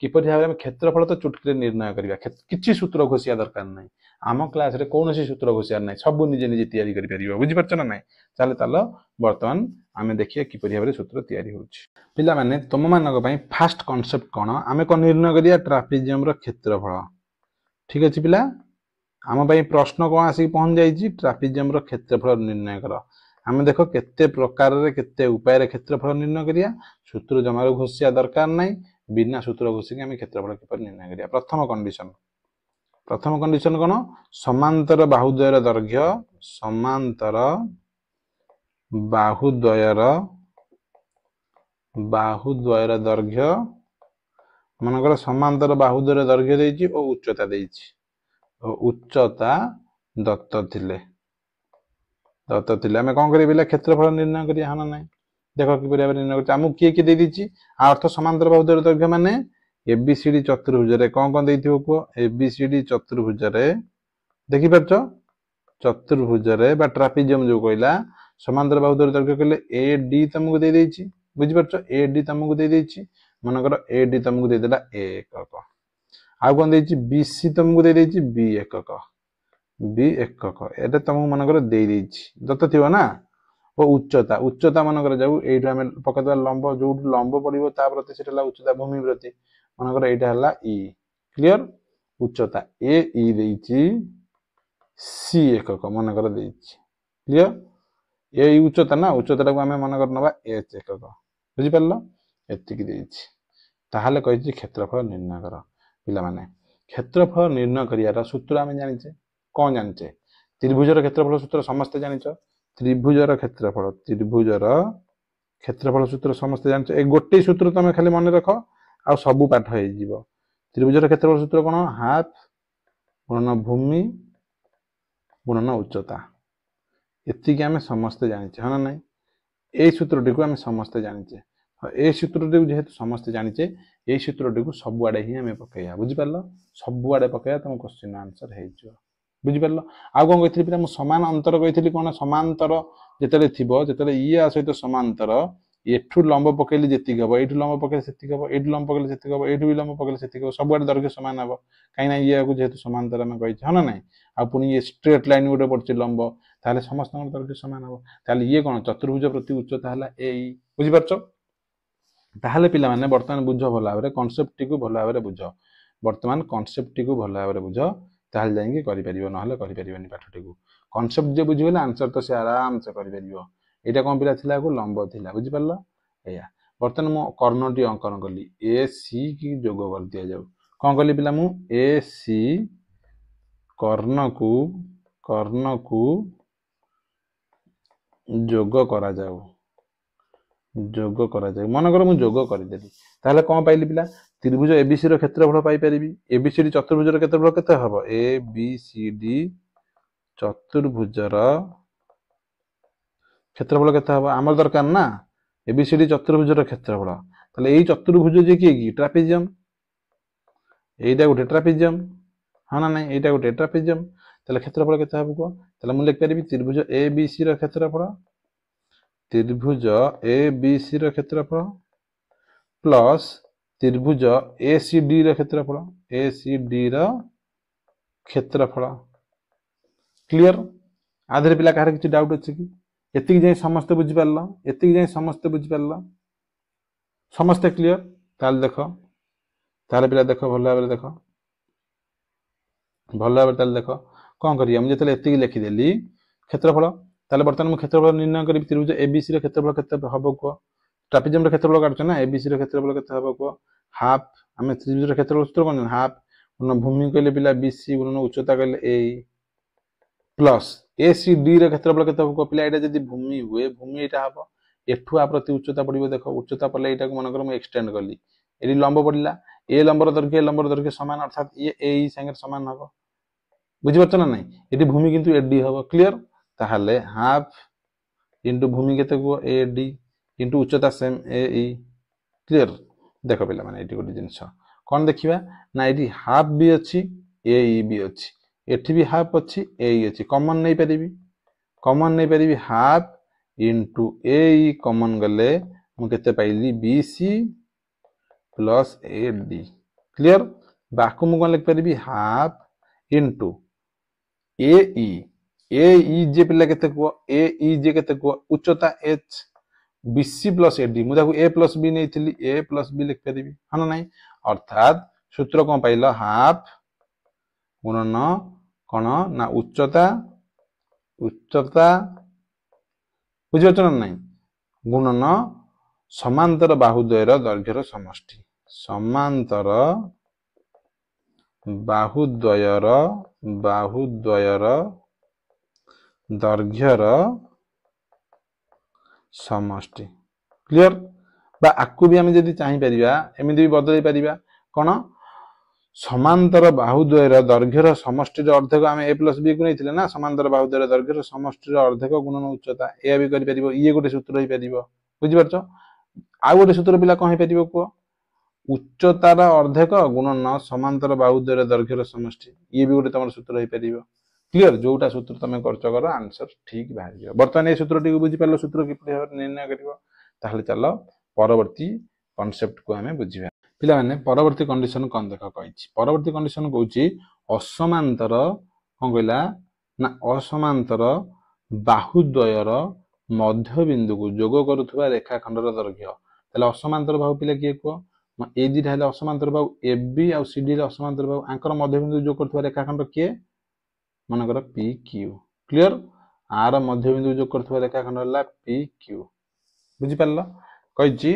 किपरि भाव में क्षेत्रफल तो चुटकी निर्णय करवा किसी सूत्र घोषिया दरकार ना आम क्लास रे कौन सूत्र घोषियार ना सब निजे निजे तैयारी कर बुझीपार ना चले ताल बर्तमान आम देखिए किपरि भाव सूत्र तैयारी होछि पिला माने तुम मानक पई फास्ट कांसेप्ट कोन आम कोन निर्णय करिया ट्रापेजियम रो क्षेत्रफल ठीक अछि पिला आम पई प्रश्न कोन आसी पहुंच जाईछि ट्रापेजियम रो क्षेत्रफल निर्णय कर आम देख केते प्रकार रे केते उपाय रे क्षेत्रफल निर्णय करिया सूत्र जमारो घोषिया दरकार नै बिना सूत्र घोषिक आम क्षेत्रफल किपर निर्णय करिया प्रथम कंडीशन कोन समांतर बाहुद्वयर दैर्घ्य समांतर बाहुद्वयर दैर्घ्य मनकर समांतर बाहुद्वयर दैर्घ्य देछि और उच्चता देछि उच्चता दत्त थिले आम कौन करें क्षेत्रफल निर्णय करिया हाँ ना देख कि निर्णय कर आमको किए किए दे अर्थ समांतर बाहुद्वयर दैर्घ्य माने एबीसीडी चतुर्भुज कौन देथिबो को एबीसीडी चतुर्भुज देखिपार चतुर्भुज ट्रापेजियम जो कहला समांतर बाहुद्वयर दैर्घ्य कहले ए डी तुमको दे देछि बुझिपार ए डी तुमको दे देछि मनकर ए डी तुमको दे देला ए एकक आउ कौन देछि बीसी तुमको दे देछि बी एकक एटा तुमको मनकर दे देछि दत्त थिबो ना और उच्चता मनकर जाऊ एठु आमे पकदवा लंब जो लंब पड़िबो ता प्रति सेटा उच्चता भूमि प्रति मनकर एटा हला ई क्लियर उच्चता ए ई देछि सी एकक मनकर देछि क्लियर ए उच्चता ना उच्चता को आमे मनकर नबा एच एकक बुझि परलो एतिकी देछि ताहाले कहिछि क्षेत्रफल निर्णय कर पिला माने क्षेत्रफल निर्णय करियार सूत्र आमे जानिछे कौन जानिछे त्रिभुजर क्षेत्रफल सूत्र समस्त जानिछ त्रिभुजर क्षेत्रफल सूत्र समस्त जानिछ ए गोटे सूत्र तमे खाली मन रख आ सब पाठ हो जिवो त्रिभुजर क्षेत्रफल सूत्र कोन हाफ गुणन भूमि गुणन उच्चता एतिक आमे समस्त जानिछे हना नै ए सूत्रटी को आमे समस्त जानिछे ए सूत्रटी को जेहेतु समस्त जानिछे ए सूत्रटी को सब आडे ही आमे पकेया बुझि परलो सब आडे पकेया तम क्वेश्चन आंसर हे जिवो बुझि परलो आ कोन कहितली पिला मु समान अंतर कहितली कोन समांतर जेतले थिबो जेतले इया सहित समांतर एठू लंब पकेली जेतिक हबो एठू लंब पकेले सेतिक हबो एठू लंब पकेले सेतिक हबो एठू भी लंब पकेले सेतिक हबो सब आडे दैर्घ्य समान हबो काई ना इया को जेहेतु समांतर हम कहिछ हना नै आ पुनी ये स्ट्रेट लाइन गोटे पड़छ लंब ताले समस्त दैर्घ्य समान हबो ताले ये कोन चतुर्भुज प्रति उच्चता हला एई बुझि परछो ताहले पिला माने वर्तमान बुझ भला भाबरे कांसेप्ट टी को भला भाबरे बुझ वर्तमान कांसेप्ट टी को भला भाबरे बुझ ताहले जाइंगे करि परिबो नहले करि परिबोनी पाठ टी को कांसेप्ट जे बुझिबेला आंसर तो से आराम से करि परिबो एटा कोन पिला थिला को लंब थिला बुझि परलो एया वर्तमान मो कर्णटी अंकन कली ए सी की जोग कर दिया जाऊ कोन कली पिला मु ए सी कर्ण को जोग करा जाऊ मन कर मु जोग कर देली ताले कोन पाइली पिला त्रिभुज एबीसी रो क्षेत्रफल पाई परिबी एबीसीडी चतुर्भुज रो क्षेत्रफल केते हबो ए बी सी डी चतुर्भुज रो क्षेत्रफल केते हबो हमर दरकार ना एबीसीडी चतुर्भुज रो क्षेत्रफल ताले एई चतुर्भुज जे की ट्रापेजियम एइटा गोटे ट्रापेजियम हाना नै एइटा गोटे ट्रापेजियम ताले क्षेत्रफल केते हबो को ताले मु लिख परिबी त्रिभुज एबीसी रो क्षेत्रफल त्रिभुज एबीसी रो क्षेत्रफल प्लस त्रिभुज एसीडी रो क्षेत्रफल क्लियर आधरे पिला काहर किछि डाउट अछि कि एतिक जाय समस्त बुझि परलो समस्त क्लियर ताल देखो ताले पिला देखो भला भाबरे देखो ताले देखो कोन करिया हम जेतले एतिक लिखि देली क्षेत्रफल ताले वर्तमान मु क्षेत्रफल निर्णय करी त्रिभुज एबीसी रो क्षेत्रफल केते हबो को ट्रापेजियम रो क्षेत्रफल काटछ ना एबीसी रो क्षेत्रफल केते हबो को हाफ हमें त्रिभुज रो क्षेत्रफल सूत्र कोन हाफ गुणन भूमि कहले पिला बीसी गुणन उच्चता कहले ए प्लस एसीडी रो क्षेत्रफल केते हबो को पिला एटा जदी भूमि हुए भूमि एटा हबो एठु आ प्रति उच्चता पड़िबो देखो उच्चता पड़ले एटा को मन कर मु एक्सटेंड करली एडी लंब पड़िला ए लंबर दर्घ्य समान अर्थात ये ए संगे समान हबो बुझि परछ ना नै एडी भूमि किंतु एडी हबो क्लियर ताहले हाफ इनटू भूमि केते को एडी इनटू उच्चता सेम ए क्लियर देखो पिला माने एटी गोटे जिंस कोन देखिबा ना एटी हाफ भी अछि ए भी अछि एठी भी हाफ अछि ए अछि कॉमन नै परिबी हाफ इनटू ए कॉमन गले मु केते पाइली BC plus AD clear Baku मु कोन लिख परिबी हाफ इनटू ए जे पिला केते को ए जे केते को उच्चता h बीसी प्लस एडी मु ताकू ए प्लस बी नै थिली ए प्लस बी लिख परिबी हना नै अर्थात सूत्र कोन पाइलो हाफ गुणन कोन ना उच्चता बुझियछ ना नै गुणन समांतर बाहुद्वयर दैर्घ्यर समष्टि समांतर बाहुद्वयर दैर्घ्यर समष्टि क्लियर बा आकु भी हम जदी चाहि परिबा एमिति भी बदलै परिबा कोन समांतर बाहुद्वयर दैर्घ्यर समष्टि रो अर्धक हम a प्लस b को नैथिले ना समांतर बाहुद्वयर दैर्घ्यर समष्टि रो अर्धक गुणन उच्चता ए भी करि परिबो ये गोटे सूत्र होई परिबो बुझि परछ आ गोटे सूत्र पिला कोन होई परिबो को उच्चतार अर्धक गुणन समांतर बाहुद्वयर दैर्घ्यर समष्टि ये भी गोटे तमर सूत्र होई परिबो क्लियर जोटा सूत्र तमे करछ कर आंसर ठीक बाहर जियो वर्तमान ए सूत्रटी को बुझि परलो सूत्र कि निर्णय करिवो ताहले चलो परवर्ती कांसेप्ट को हमें बुझिबा पिला माने परवर्ती कंडीशन कोन देखा कहिछि परवर्ती कंडीशन कहउछि असमांतर कोन कहला ना असमांतर बाहुद्वयर मध्य बिंदु को जोग करूथबा रेखाखंडर दैर्घ्य ताले असमांतर बाहु पिला किए को ए दी रहले असमांतर बाहु एबी आ सीडी रे असमांतर बाहु आंकर मध्य बिंदु जोग करूथबा रेखाखंड किए मन कर पी क्यू क्लियर आर मध्य बिंदु जोग करूथबा रेखाखंड हला पी क्यू बुझि परलो कहिछि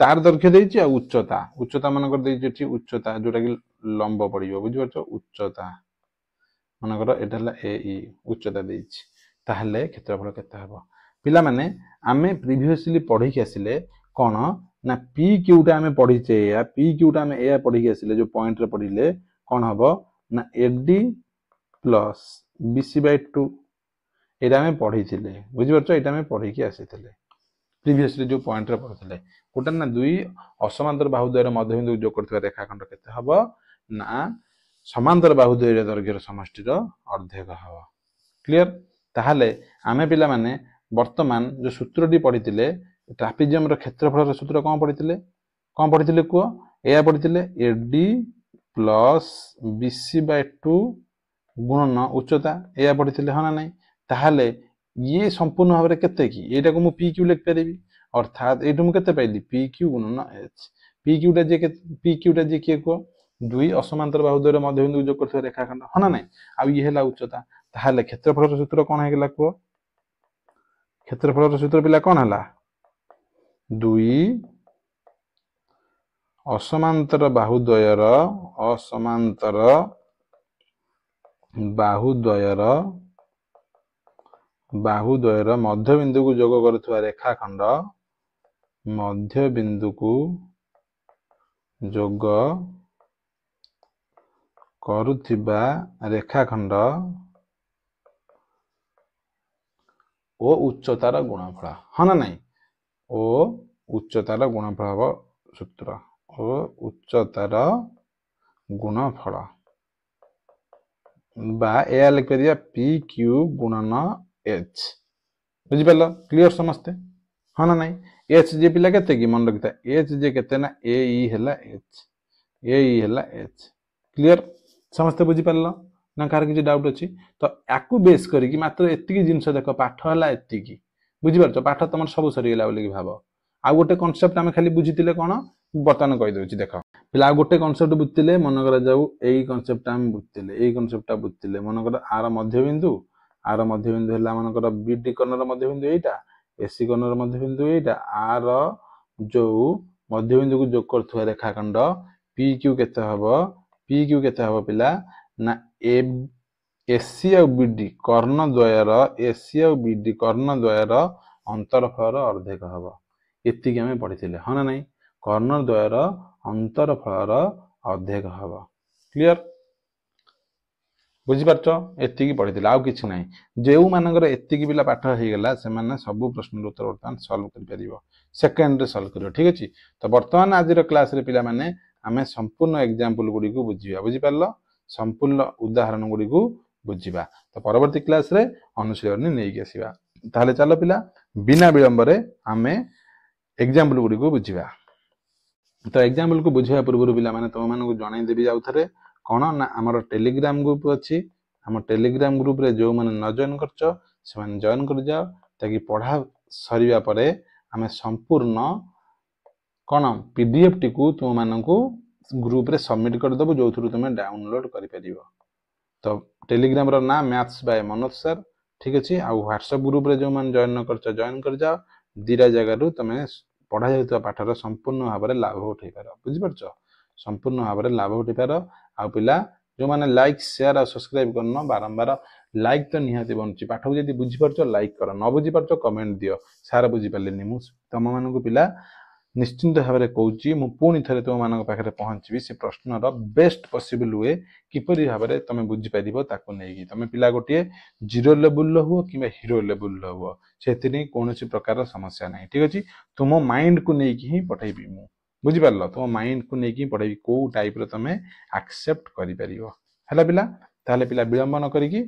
तार दैर्घ्य देछि आ उच्चता मन कर देछि एठी उच्चता जोटा कि लंब पड़िबो बुझि परछो उच्चता मनकर एटा हला ए ई उच्चता देइछि ताहले क्षेत्रफल केते हबो पिला माने आमे प्रीवियसली पढी के आसिले कोन ना पी क्यूटा आमे पढीचे या पी क्यूटा आमे ए पढी के आसिले जो पॉइंट रे पढिले कोन हबो ना एडी प्लस बीसी बाय 2 एटा आमे पढीथिले बुझि परछो एटा आमे पढी के आसीथिले प्रीवियसली जो पॉइंट रे पढिथिले कोटा ना दुई असमांतर बाहुद्वयर मध्यबिंदु जो करथवा रेखाखंड केते हबो ना समांतर बाहुद्वयर दैर्घ्यर समष्टिर अर्धेक हबो क्लियर ताहले आमे पिला माने वर्तमान जो सूत्रटी पढिथिले ट्रापेजियम रो क्षेत्रफल रो सूत्र कोन पढिथिले को एया पढिथिले एडी प्लस बीसी बाय 2 गुणन उच्चता एया पढिथिले हना नै ताहले ये संपूर्ण भाव केते की एटा को मु पी क्यू लिख परिबी अर्थात एटु मु केते पाइली पी क्यू गुणन एच पी क्यूटा जे के को दुई असमांतर बाहुद्वयर मध्यबिंदु जो करथवा रेखाखंड हना नै आ ये हला उच्चता ताहले क्षेत्रफल रो सूत्र कोन हेगला को क्षेत्रफल रो सूत्र पिला कोन हला दुई असमांतर बाहुद्वयर मध्यबिंदु को जोग करथवा रेखाखंड मध्यबिंदु को जोग करुथिबा रेखाखंड ओ उच्चतार गुणफल हना नै ओ उच्चतार गुणफल हबो सूत्र ओ उच्चतार गुणफल बा ए लिख परिया पी क्यू गुणन एच बुझि पालो क्लियर समस्ते हना नै एच जे पिला केते की मन रखता एच जे केते ना ए ई हला एच क्लियर समस्ते बुझि पालो ना कार किछि डाउट अछि तो याकू बेस करी कि मात्र एतिकी जिंस देखो पाठ हला एतिकी बुझि परछो पाठ तमर सब सरी गेला बोली भाबो आ गोटे कांसेप्ट आमे खाली बुझितिले कोन बर्तन कहि दोछि देखो पिला गोटे कांसेप्ट बुझितिले मन करा जाऊ एई कांसेप्ट आमे बुझितिले एई कांसेप्टटा बुझितिले मन करा आर मध्यबिंदु हला मन करा बीडी कर्णर मध्यबिंदु एटा एसी कर्णर मध्यबिंदु एटा आर जो मध्यबिंदु को जोग करथवा रेखाखंड पी क्यू केते हबो पिला ना ए एसी आ बीडी कर्ण द्वयर अंतरफल अर्धेक हबो एतिकी हमें पढिथिले हना नै कर्ण द्वयर अंतरफल अर्धेक हबो क्लियर बुझि परछो एतिकी पढिथिले आ किछि नै जेउ मानकर एतिकी पिला पाठ हे गेला से माने सब प्रश्न उत्तर वर्तमान सॉल्व कर परिबो सेकंड रे सॉल्व करियो ठीक अछि तो वर्तमान आज रो क्लास रे पिला माने हमें संपूर्ण एग्जांपल गुडी को बुझिबा बुझि पारलो संपूर्ण उदाहरण गुडी को बुझिबा तो परवर्ती क्लास रे अनुशीलनी नै के आसीबा ताले चलो पिला बिना विलंब रे हमें एग्जांपल गुडी को बुझिबा तो एग्जांपल को बुझिबा पूर्व पिला माने तुम मानको जणाई देबी जाउ थरे कोन ना हमर टेलीग्राम ग्रुप अछि हम टेलीग्राम ग्रुप रे जो माने न जॉइन करछो से माने जॉइन कर जाओ ताकि पढ़ा सरीबा परे हमें संपूर्ण कोन पीडीएफ टी को तुम मानको ग्रुप रे सबमिट कर दबो जो थ्रू तुम डाउनलोड करि परिबो तो टेलीग्राम रो नाम मैथ्स बाय मनोज सर ठीक अछि आ व्हाट्सएप ग्रुप रे जो माने जॉइन न करछो जॉइन कर जाओ दीरा जगह रु तुम पढ़ा जायतो पाठर संपूर्ण भाबरे लाभ उठै पारो बुझि परछो संपूर्ण भाबरे लाभ उठै पारो आ पिला जो माने लाइक शेयर और सब्सक्राइब करनो बारंबार लाइक तो निहाती बनछि पाठ को जदी बुझि परछो लाइक करो न बुझि परछो कमेंट दियो सारा बुझि परलेनी मु तम मानको पिला निश्चिंत भाबरे कहूची मु पुणी थरे तुम मानक पाखरे पहुंचबी से प्रश्न रो बेस्ट पॉसिबल वे किपरि भाबरे तमे बुझि पारिबो ताको नेकी तमे पिला गोटिए जीरो लेवल लो हो किबा हीरो लेवल लो हो सेतिनी कोनोसी प्रकार समस्या नै ठीक अछि तुम माइंड को नेकी ही पठाइबी मु बुझि पारलो तुम माइंड को नेकी पठाइबी को टाइप रो तमे एक्सेप्ट करि परिबो हला पिला ताले पिला विलंब न करिकि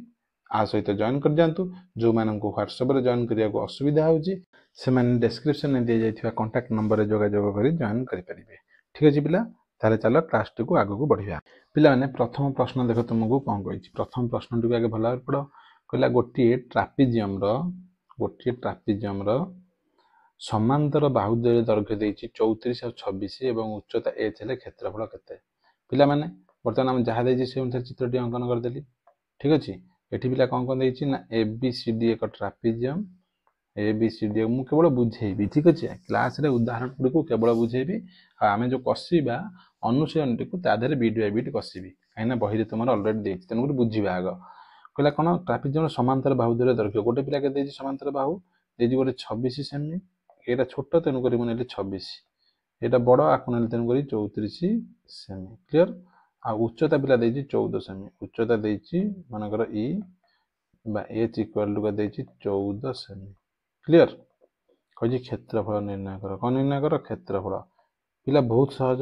आ सहित जॉइन कर जानतु जो माननको व्हाट्सएप रे जॉइन करिया को असुविधा होउची से माने डिस्क्रिप्शन में दिया जाइथिबा कांटेक्ट नंबर रे जोगाजोग करी जॉइन करि परिबे ठीक अछि पिला ताले चलो क्लास को आगु को बढ़िया पिला माने प्रथम प्रश्न देखो तुमको कोन कहिछि प्रथम प्रश्न टी आगे भला पड़ो कहला गोटिए ट्रापेजियम रो समांतर बाहुद्वय दैर्घ्य देछि 34 और 26 एवं उच्चता h हेले क्षेत्रफल केते पिला माने वर्तमान हम जहा देछि से अनुसार चित्रटी अंकन कर देली ठीक अछि एठी पिला कोन देछि ना ABCD एक ट्रापेजियम ABCD मु केवल बुझेबी ठीक अछि क्लास रे उदाहरण गुडी को केवल बुझेबी आ हमें जो कसीबा अनुशीलन को ताधरे वीडियो बीट कसीबी काइना बहिरे तुमर ऑलरेडी देछि तनु बुझिबा आगो कहला कौन ट्रापेजियम समांतर बाहु द्वय दैर्घ्य गोटे पिला के देछि समांतर बाहु देछि गोटे 26 सेमी एटा छोट तेनु करी मन 26 एटा बड़ आकु नेले तेनु करी 34 सेमी क्लियर आ उच्चता पिला देछि 14 सेमी उच्चता देछि मानकर ई बा h इक्वल टू का देछि 14 सेमी क्लियर कहि क्षेत्रफल निर्णय कर कोन निर्णय कर क्षेत्रफल पिला बहुत सहज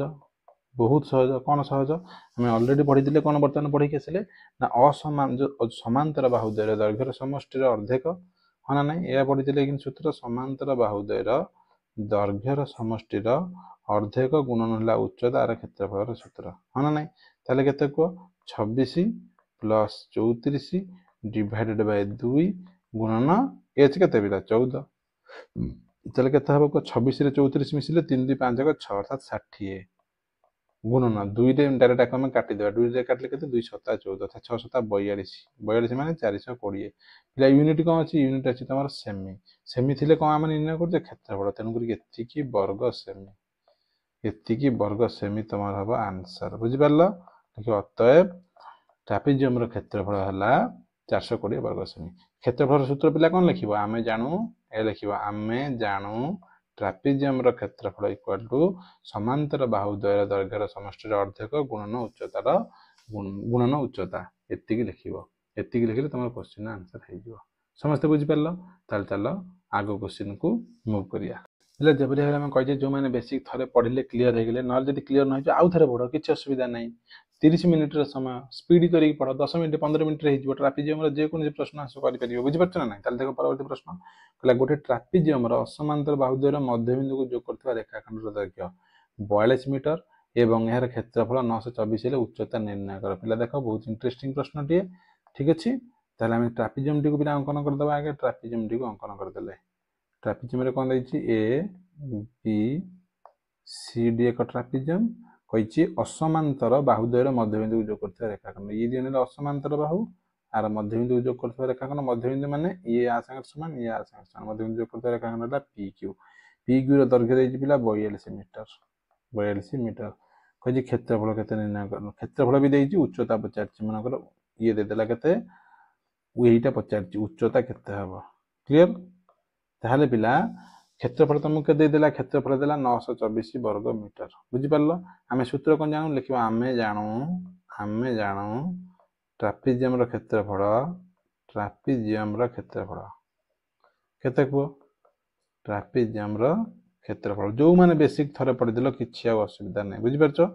कौन सहज हमें ऑलरेडी पढ़ी दिले कौन वर्तमान पढ़ी के आसिले ना असमान जो समांतर बाहुद्वयर दैर्घ्यर समष्टिर अर्धेक हाँ ना नहीं या पढ़ी दिले कि सूत्र समांतर बाहुद्वयर दैर्घ्यर समष्टिर अर्धेक गुणन होला उच्चता आर क्षेत्रफल सूत्र हाँ ना नहीं ताले केते को 26 प्लस 34 डिवाइडेड बाय 2 गुणन h केते बिला 14 ताले केते हबो को 26 रे 34 मिसिले 3 2 5 6 अर्थात 60 गुणन 2 रे डायरेक्ट आक हम काटि देबा 2 रे काटले केते 2 7 14 अर्थात 6 7 42 42 माने 420 पिला यूनिट कोन अछि यूनिट अछि तमर सेमी सेमी थिले कोन हम निर्णय करते क्षेत्रफल तेनु करी एतिकी वर्ग सेमी तमर हबो आंसर बुझि परलो देखो अतएव ट्रापेजियम रो क्षेत्रफल हला 420 वर्ग सेमी क्षेत्रफल सूत्र पिला कोन लिखिबो आमे जानू ए लिखिबो आमे जानू ट्रापेजियम रो क्षेत्रफल इक्वल टू समांतर बाहुद्वयर दैर्घ्यर समष्टिर अर्धेक गुणन उच्चता एतिकी लिखिबो एतिकी लिखिले तमर क्वेश्चन आंसर हे जिवो समस्त बुझि परलो ताल चलो आगो क्वेश्चन को मूव करिया ले जेबरी हम कहि जे जो माने बेसिक थरे पढिले क्लियर हे गेले न जदी क्लियर न हो आउ थरे पढो किछ असुविधा नै 30 मिनिट रो समय स्पीड करी पढो 10 मिनिट 15 मिनिट रे हे जिवो ट्रापेजियम रो जे कोन प्रश्न आंसर करि परिबो बुझि परछ ना नै ताल देखो परवर्ती प्रश्न कहला गोटे ट्रापेजियम रो असमांतर बाहुद्वयर मध्यबिंदु को जोग करथवा रेखाखंड रो दैर्घ्य 42 मीटर एवं यार क्षेत्रफल 924 ले उच्चता निर्णय कर पिला देखो बहुत इंटरेस्टिंग प्रश्न टिए ठीक अछि ताले हम ट्रापेजियम टी को पिला अंकन कर दबा आगे ट्रापेजियम टी को अंकन कर देले ट्रापेजियम रे कोन दैछि ए बी सी डी एक ट्रापेजियम कहिछि असमांतर बाहुद्वयर मध्यबिंदु को जोग करथवा रेखाखंड ई दिने असमांतर बाहु आर मध्यबिंदु जोग करथवा रेखाखंड मध्यबिंदु माने ये आ संग समान ये आ संग समान मध्यबिंदु जोग करथवा रेखाखंड होला पी क्यू रो दैर्घ्य दैछि पिला 42 मीटर कहिछि क्षेत्रफल केते निर्णय कर क्षेत्रफल भी दैछि उच्चता पचारछि मानकर ये दे देला केते एटा पचारछि उच्चता केते हबो क्लियर ताहाले पिला क्षेत्रफल तुमको दे देला क्षेत्रफल देला 924 वर्ग मीटर बुझि परलो हमें सूत्र कोन जानू लिखिबा हमें जानू ट्रापेजियम रो क्षेत्रफल केते को ट्रापेजियम रो क्षेत्रफल जो माने बेसिक थरे पढि देलो किछि असुविधा नै बुझि परछो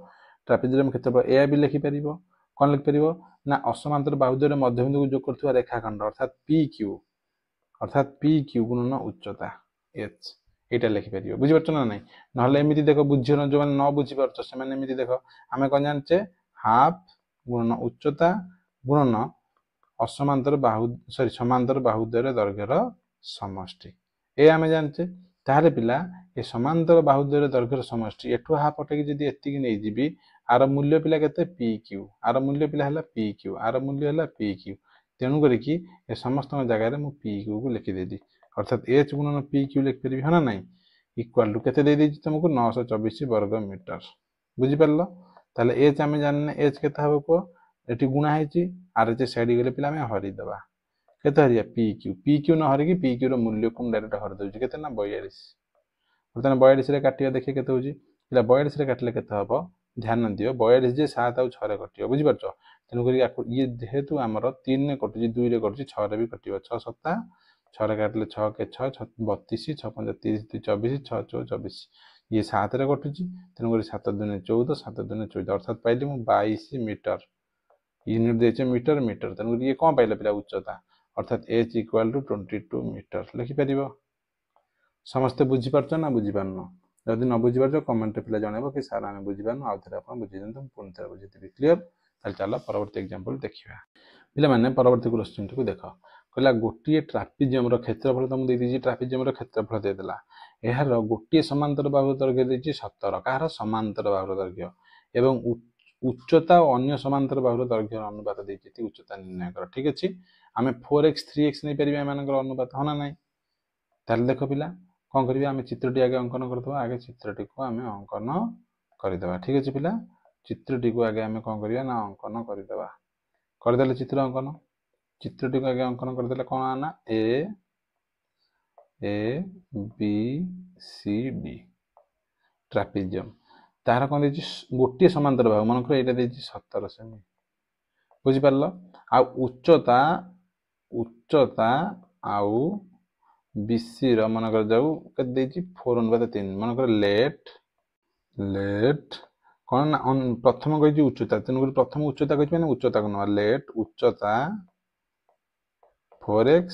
ट्रापेजियम क्षेत्रफल ए भी लिखि परिबो कोन लिखि परिबो ना असमांतर बाहुद्वयर मध्यबिंदु को जोग करथवा रेखाखंड अर्थात पी क्यू गुणन उच्चता h एटा लिखि परिबो बुझि परछो ना नै नहले एमिति देखो बुझियो न जो माने न बुझि परछो से माने एमिति देखो हमें कोन जानचे हाफ गुणन उच्चता गुणन असमांतर समांतर बाहुद्वयर दैर्घ्यर समष्टि ए हमें जानचे तारे पिला ए समांतर बाहुद्वयर दैर्घ्यर समष्टि एठो हाफ अटकी जदी एतिकी नै जिबी आर मूल्य पिला केते पी क्यू आर मूल्य पिला हला पी क्यू आर मूल्य हला पी क्यू तेनु करी कि ए समस्त जगह रे मु पी क्यू को लिखि देदी अर्थात h गुणन पी क्यू लिखि परिबी हना नै इक्वल टू केते दे देछि तुमको 924 वर्ग मीटर बुझि परलो ताले h हमें जानने h केते हबो को एटी गुणा हेछि आर जे साइड गेले पिला में हरि दबा केते हरिया पी क्यू न हरि कि पी क्यू रो मूल्य को डायरेक्ट हरि दउछि केते ना 42 वर्तमान 42 रे काटिया देखि केते होछि पिला 42 रे काटले केते हबो ध्यान दियो 42 जे 7 और 6 रे कटियो बुझि परछो तेनु करी ये जेहेतु हमर 3 ने कटुछि 2 रे कटुछि 6 रे भी कटियो 6 7 6 रे काटले 6 के 6 32 6 5 30 24 6 24 ये 7 रे कटुछि तेनु करी 7 दुने 14 7 दुने 14 अर्थात पाइले मु 22 मीटर यूनिट देछे मीटर तेनु करी ये कोन पाइले पिला उच्चता अर्थात h इक्वल टू 22 मीटर लिखि परिबो समस्त बुझि परछ ना बुझि पारनो जदि न बुझि परछ कमेंट पिला जणाबो कि सर आमे बुझि पारनो आउ थरे अपन बुझि दंतु पूर्ण थरे बुझि देबी क्लियर ताल चलो परवर्ती एग्जांपल देखिबा पिला माने परवर्ती क्वेश्चन को देखो कहला गोटिए ट्रापेजियम रो क्षेत्रफल तुम दे दिछि ट्रापेजियम रो क्षेत्रफल दे देला एहार गोटिए समांतर बाहु दैर्घ्य दिछि 17 काहर समांतर बाहु दैर्घ्य एवं उच्चता और अन्य समांतर बाहु दैर्घ्य अनुपात दिछि उच्चता निर्णय कर ठीक अछि हमें 4x 3x नै परिबा मानकर अनुपात होना नै ताल देखो पिला कोन करबी हमें चित्रटी आगे अंकन करथबा आगे चित्रटी को हमें अंकन करिदबा ठीक अछि पिला चित्रटी को आगे हमें कोन करिया ना अंकन करिदबा करदेले चित्र अंकन चित्रटी को आगे अंकन करदेले कौन आना A B C D trapezium तार कौन देछि गोटे समांतर बाहु मन कर एटा देछि 17 सेमी बुझी पारलो आ उच्चता आउ बीसी र मन कर जाऊ के देछि 4/3 मन कर लेट कौन ना प्रथम कही उच्चता तेणुक प्रथम उच्चता कही मैंने उच्चता को ना लेट उच्चता 4x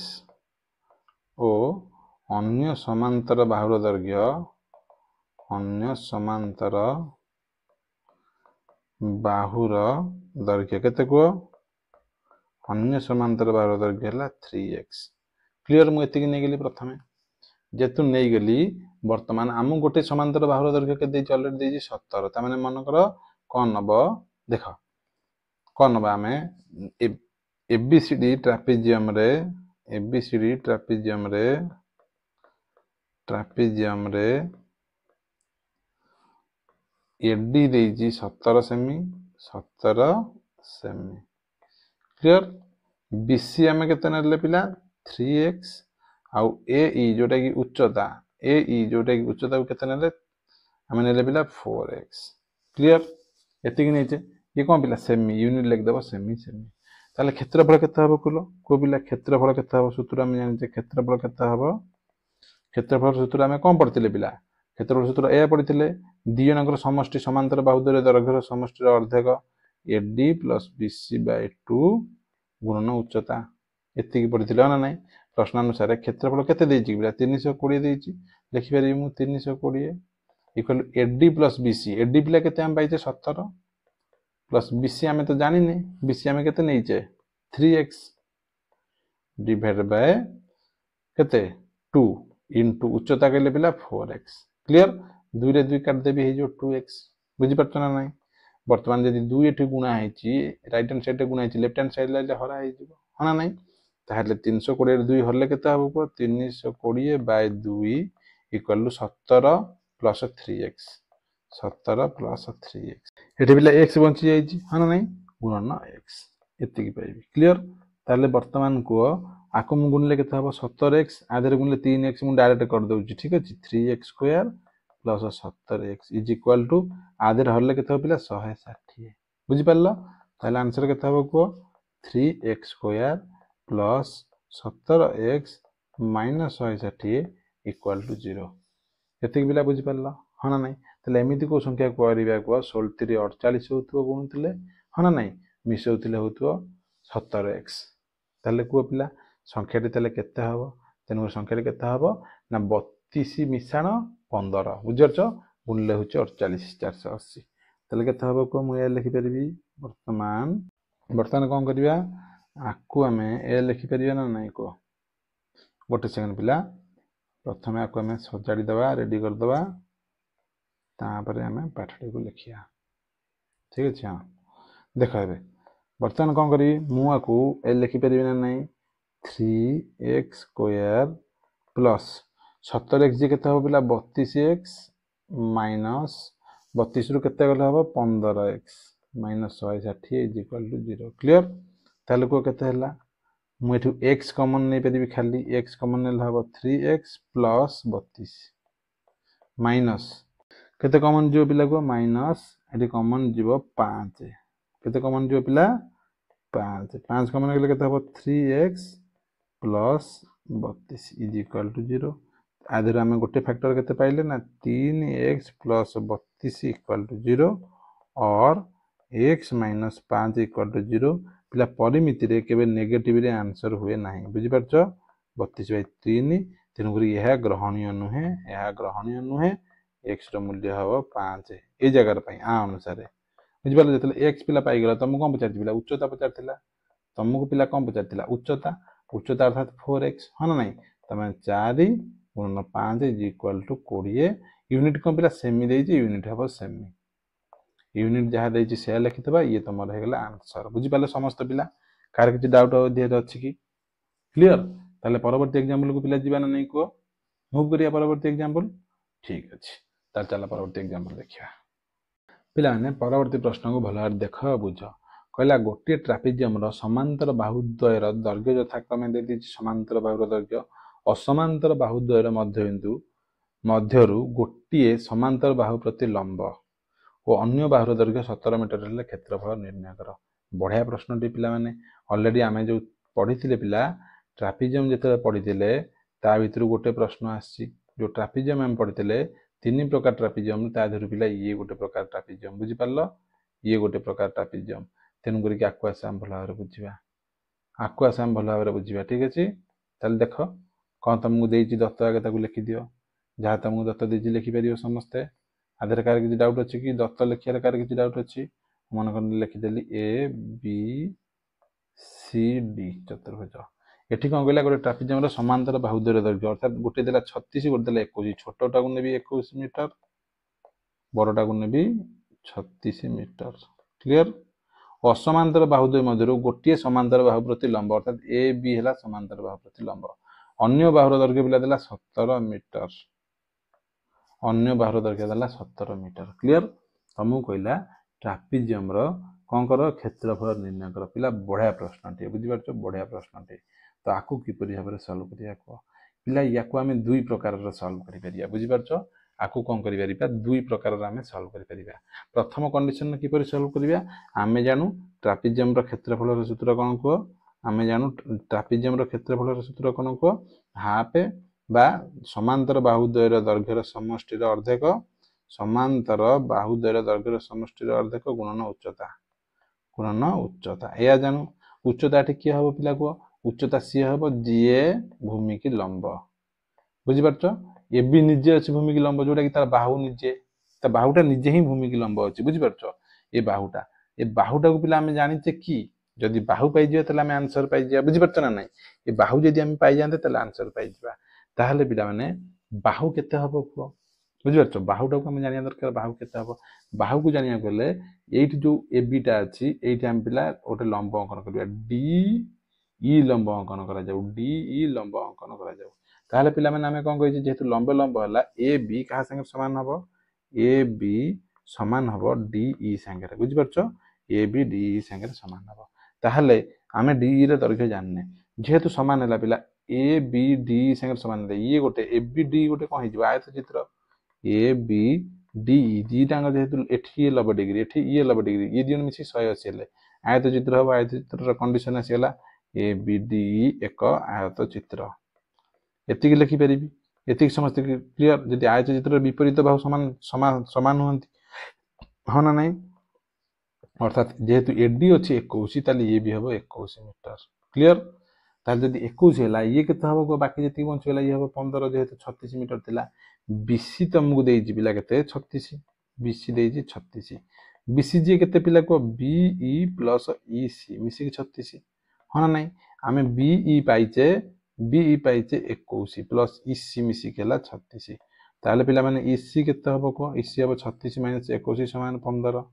ओ अन्य समांतर बाहुर दैर्घ्य केते को अन्य समांतर बाहुर दैर्घ्य है 3x क्लियर मु एतिक नहीं गली प्रथमे जेतु नहीं गली वर्तमान आम गोटे समांतर बाहुर दैर्घ्य के देछि ऑलरेडी देछि 17 ता माने मन कर कोन नब देख कोन नब आमे एबीसीडी ट्रापेजियम रे एडी देछि 17 सेमी क्लियर बीसी आमे केते नेले पिला 3x आउ एई जोटा की उच्चता को केते नेले आमे नेले पिला 4x क्लियर एतिक नैचे ये कोन पिला सेमी यूनिट लिख देबो सेमी ताले क्षेत्रफल केते हबो को पिला क्षेत्रफल केते हबो सूत्र आमे जानि क्षेत्रफल केते हबो क्षेत्रफल सूत्र आमे कोन पढतिले पिला क्षेत्रफल सूत्र ए पढितिले दी जनकर समष्टि समांतर बाहु दैर्घ्यर समष्टि अर्धेक एडी प्लस बीसी बाय 2 गुणन उच्चता एतिक पढितिले ना नै प्रश्नानुसार क्षेत्रफल केते देछि पिला 320 देछि लिखि पारि मु 320 equal AD plus BC AD पिला केते हम पाइछे 17 प्लस बीसी आमे तो जानि नै बीसी आमे केते नैचे 3x डिवाइडेड बाय केते 2 इनटू उच्चता केले पिला 4x क्लियर 2 रे 2 काट देबी हे जो 2x बुझी पड़छ ना नै वर्तमान यदि 2 एठी गुणा हेछि राइट हैंड साइड रे गुणा हेछि लेफ्ट हैंड साइड ले हरा हे जिवो हना नै ताहले 320 रे 2 हरले केते हबो को 320 by 2 equal to 17 plus 3x 17 plus 3x एठी बिला x बंची जाइछि हना नै गुणन x एतिकी पाइबी क्लियर ताले वर्तमान को आको मु गुणले केते हबो 17x आधर गुणले 3x मु डायरेक्ट कर दउछि ठीक अछि 3x square plus 17x is equal to आधर हरले केते हो पिला 160 बुझी पारलो ताले आंसर केते हबो को 3x square plus 17x minus 160 equal to 0 एतिक बिला बुझी पारलो हना नै ताले एमिति को संख्या को करिबा को 16 रे 48 होतबो गुणुतिले हना नै मिसौतिले होतबो 17x ताले को पिला संख्याटी ताले केते हबो तेनु संख्याटी केते हबो ना 32 मिसाण 15 बुझरछ गुणले होचे 48 480 ताले केते हबो को मु ए लिखि परिबी वर्तमान कोन करिया आकु हमें ए लिखि परिया ना नै को गोटे सेकंड पिला प्रथमे आकु हमें सजाडी दबा रेडी कर दबा तापरे हमें पाठटी को लिखिया ठीक अछि हां देखा हेबे वर्तमान कोन करी मु आकु ए लिखि परिबे ना नै 3x स्क्वायर प्लस 17x जे केते हो पिला 32x माइनस 32 रु केते गले हो 15x minus 160 is equal to 0 clear ताले को केते हला मु एठु x कॉमन नै परिबी खाली x कॉमन नै हबो 3x प्लस 32 माइनस केते कॉमन जो पिला को माइनस एठी कॉमन जीवो 5 केते कॉमन जो पिला 5 कॉमन गेले केते हबो 3x plus 32 is equal to 0 आधर हमें गोटे फैक्टर केते पाइले ना 3x प्लस 32 इक्वल टू 0 और x माइनस 5 इक्वल टू 0 पिला परिमिति रे केबे नेगेटिव रे आंसर हुए नाही बुझी परछो 32/3 तेनुगरी यह ग्रहणीय नुहे x रो मूल्य हबो 5 ए जगह पई आ अनुसार बुझी परले जतले x पिला पाई गेला तुम कोन पचार पिला उच्चता पचार थिला तुमको पिला कोन पचार थिला उच्चता अर्थात 4x हन नै तमे 4 गुणन 5 इज इक्वल टू 20 यूनिट कोन पिला सेमी देछि यूनिट हबो सेमी यूनिट जहा देछि से लिखितबा ये तमर हे गेला आंसर बुझी पाले समस्त पिला कार किछि डाउट दिए अछि कि क्लियर ताले परवर्ती एग्जांपल को पिला जीवा ना नै को मूव करिया परवर्ती एग्जांपल ठीक अछि ताले चला परवर्ती एग्जांपल देखिया पिला ने परवर्ती प्रश्न को भलार देख बुझ कहला गोटे ट्रापिजियम समांतर बाहुद्वयर दैर्घ्य यथाक्रमे दे समांतर बाहुर दैर्घ्य असमांतर बाहुद्वयर मध्यबिंदु मध्यरु गोटे समांतर बाहु प्रति लंब और अन्य बाहुर दैर्घ्य 17 मीटर हेले क्षेत्रफल निर्णय कर। बढ़िया प्रश्नटी पिला माने ऑलरेडी आमे जो पढ़ी पिला ट्रापिजियम जिते पढ़ी ता भितर गोटे प्रश्न आसी जो ट्रापिजियम आम पढ़ी 3 प्रकार ट्रापिजियम ता धर पिला ये गोटे प्रकार ट्रापिजियम बुझी पारल ये गोटे प्रकार ट्रापिजियम तेणु करके आकु आसे आम भल भाव बुझा आकु आसे आम भल भाव बुझा ठीक अच्छे ताल देख कौन तुमको देती दत्त आगे लिखि दियो जहाँ तुमको दत्त देती लिखिपर समस्ते आधार कार किसी डाउट अच्छी कि दत्त लिखियार कार किसी डाउट अच्छी मन कर लिखिदेली ए बी सी डी चतुर्भुज एठी कौन कहला गोटे ट्रापिजियम समांतर बाहुद्वयर दैर्घ्य अर्थात गोटे देला 36 गोटे देला 21 छोटटा को नेबी 21 मीटर बड़टा को नेबी 36 मीटर क्लियर असमांतर बाहुद्वय मध्यरु गोटे समांतर बाहु प्रति लंब अर्थात ए बी है समांतर बाहु प्रति लंब अन्य बाहुर दैर्घ्य पिला देला 17 मीटर अन्य बाहुर दैर्घ्य देला 17 मीटर क्लियर तुमको कहला ट्रापिजियम कौन कर क्षेत्रफल निर्णय कर पिला बढ़िया प्रश्नटे बुझीपार बढ़िया प्रश्नटे तो आपको किपरि भाव सल्व करिया पिला या दुई प्रकार सल्व करिया बुझीपार आपको कौन करिया दुई प्रकार आमे सल्व करिया प्रथम कंडीशन किपरि सल्व करिया आमे जानू ट्रापिजियम क्षेत्रफल सूत्र कौन कह आमे जानू ट्रापिजियम क्षेत्रफल सूत्र कौन कह हाफ बा समांतर बाहुद्वयर दैर्घ्यर समष्टिर अर्धेक समांतर बाहुद्वयर दैर्घ्यर समष्टिर अर्धेक गुणन उच्चता या जानू उच्चता किए हम पिला कह उच्चता सी हम जीए भूमि की लंब बुझीपार ए भी निजे अच्छे भूमि की लंब जोटा कि तार बाहु निजे बाहुटा निजे ही भूमि की लंब अच्छे बुझीपार ए बाहुटा को पिला जानीचे कि जदि बाहु पाई आम आंसर पाई बुझीपार ना ना ये बाहु जदि आम पाई जाते आंसर पाई ताहले पिला माने बाहु केते हबो कह बुझीपार बाहुटा को जाना दरकार बाहु केते हबो बाहु को जानिया गले एठी जो एबीटा अछि एठी हम पिला गोटे लंब अंकन करबा डी ई लंब अंकन करा जाऊ डी ई लंब अंकन करा जाऊ ताहले पिला माने हमें कोन कहिजे जेहेतु लंब लंब हला ए बी कहा संगे समान हबो ए बी समान हबो डी ई संगे बुझीपार ए बी डी ई संगे समान हबो ताहले हमें डी ई रे दैर्घ्य जानने जेहेतु समान हला पिला ए बी डी संगे समान ये गोटे ए बी डी गोटे कौन हो आयत चित्र ए बी डी दीटांग जेहेतु एठी 90 डिग्री एठी ये 90 डिग्री ये दिन मिसी 180 हेले आयत चित्र हम आयत चित्र कंडीशन आसीगला ए बी डी एक आयत चित्र एतिक लिखि परिबी एतिक समस्त क्लियर जदि आयत चित्र विपरीत बाहु समान समान समान होंती हाँ ना नहीं अर्थात जेहेतु एडी अच्छी 21 ताली ये भी हम 21 मीटर क्लियर ताल जदि 21 है ये केते हबो बाकी जति बंचगला ये हबो 15 जेहेतु 36 मीटर थिला बीसी तुमको देइछि पिला केते 36 बीसी देइछि 36 बीसी जे केते पिला को बीई प्लस ईसी मिसी 36 हाँ ना आमे बीई पाइचे 21 प्लस ईसी मिसी केला 36 ताले पिला माने ईसी केते हबो को ईसी हबो 36 माइनस 21 समान 15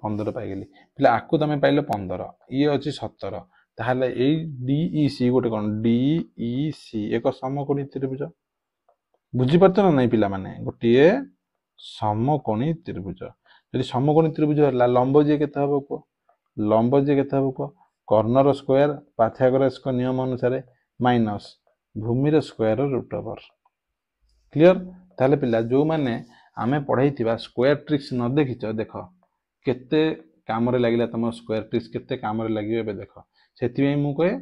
15 पाई गेली पिला आकु तमे पाइलो 15 ये अछि 17 ताहले ए डीईसी गोटे कोन डीईसी एक समकोणी त्रिभुज बुझी पारछ ना नहीं पिला माने गोटे समकोणी त्रिभुज यदि समकोणी त्रिभुज हला लंब जे केते हबो को लंब जे केते हबो को कॉर्नर स्क्वायर पाथागोरस को नियम अनुसार माइनस भूमि स्क्वायर रूट ओवर क्लियर ताले पिला जो माने आमे पढ़ाइथिबा स्क्वायर ट्रिक्स न देखिछ देख केते काम रे लागिला तम स्क्वायर ट्रिक्स केते काम रे लागियो बे देख सेति मु कहे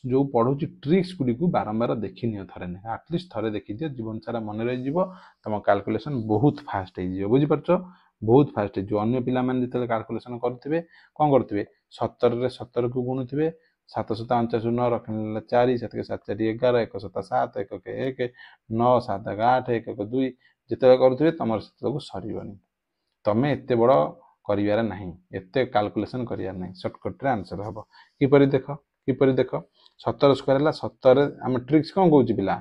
जो पढ़ुची ट्रिक्स गुडी को बारंबार देखि नियो थरे ने एटलीस्ट थरे देखि दियो जीवन सारा मन रहि जीवो तम कैलकुलेशन बहुत फास्ट हे जीवो बुझी परछो बहुत फास्ट जो अन्य पिला माने जते कैलकुलेशन करथिबे कोन करथिबे 17 रे 17 को गुणुथिबे 749 9 रखले 4 7 के 7 4 11 1 7 7 1 के 1 9 7 8 1 के 2 जते करथिबे तमर को सरीबनी तमे एते बड़ करिवार नहीं एते कैलकुलेशन करियार नहीं शॉर्टकट रे आंसर हबो किपरि देख 17 स्क्वायर हला 17 हम ट्रिक्स कोन कहूची पिला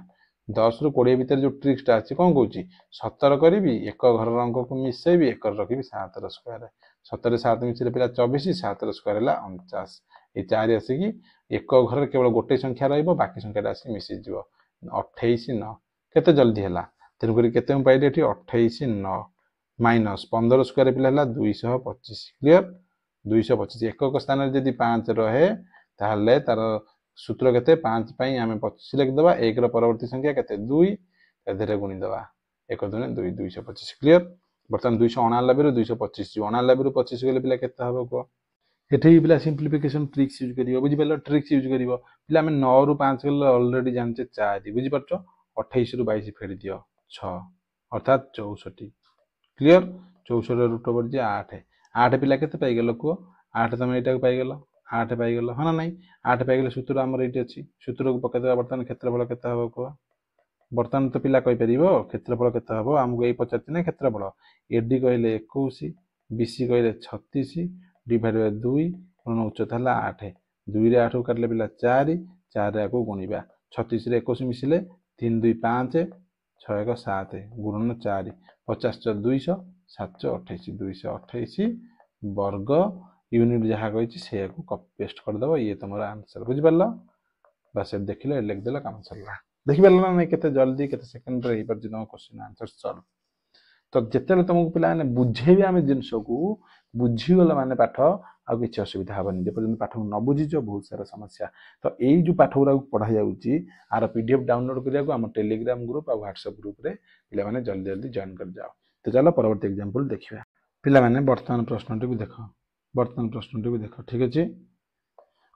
10 रु 20 भीतर जो ट्रिक्स ता अछि कोन कहूची 17 करिवि एक घर अंक को मिसेबि एक रखिबि 7 र स्क्वायर 17 7 मिसले पिला 24 7 र स्क्वायर हला 49 ए 4 आसी कि एक घर केवल गोटे संख्या रहइबो बाकी संख्या आसी मिसि जिवो 28 9 केते जल्दी हला तेनु करी केते हम पाइले एठी 28 9 माइनस 15 स्क्वायर पिला हला 225 क्लियर 225 एकक स्थान जदि 5 रहे ताहले तार सूत्र केते 5 पई आमे 25 लिख दबा 1 रो परवर्ती संख्या केते 2 एधरे गुणी दबा 1 2 2 225 क्लियर बर्तमान 289 रो 225 89 रो 25 गेले पिला केते हबो को एठी पिला सिंपलीफिकेशन ट्रिक्स यूज करियो बुझि पेलो ट्रिक्स यूज करियो पिला में 9 रो 5 गेले ऑलरेडी जानचे 4 बुझि परछो 28 रो 22 फेर दियो 6 अर्थात 64 क्लियर 64 रो रूट ओवर जे 8 8 पिला केते पाई गेलो को 8 तमे एटा पाई गेलो 8 पाई गेलो हना नाही 8 पाई गेलो सूत्र हमर एटी अछि सूत्र को पके देबा बर्तमान क्षेत्रफल केते हबो को बर्तमान तो पिला कहि परिबो क्षेत्रफल केते हबो हमको एई पचारती ना क्षेत्रफल एडी कहले 21 बीसी कहले 36 डिवाइड बाय 2 गुणन उच्चता हला 8 2 रे 8 को काटले पिला 4 4 रे को गुणिबा 36 रे 21 मिसिले 3 2 5 6 1 7 गुणन 4 50 200 728 228 वर्ग यूनिट जहाँ कही से कॉपी पेस्ट कर दबो ये तुम आंसर बुझी पारल बस देखिले लिख देला काम सरला देखि पारल ना नहीं केते जल्दी केते सेकंड रे पर तुम क्वेश्चन आंसर सॉल्व तो जेते तुमको पिला माने बुझेबे आमे जिंस को बुझी गला माने पाठ आ किछ असुविधा हबनी जे पर्यंत पाठ न बुझिजो बहुत सारा समस्या तो एई जो पाठ गुरा पढ़ा जाउची आर पीडीएफ डाउनलोड करिया को हम टेलीग्राम ग्रुप आ व्हाट्सएप ग्रुप रे पिला माने जल्दी जल्दी जॉइन कर जाओ तो चलो परवर्ती एग्जांपल देखिबा पिला माने वर्तमान प्रश्नटी को देखो वर्तमान प्रश्नटी को देखो ठीक अछि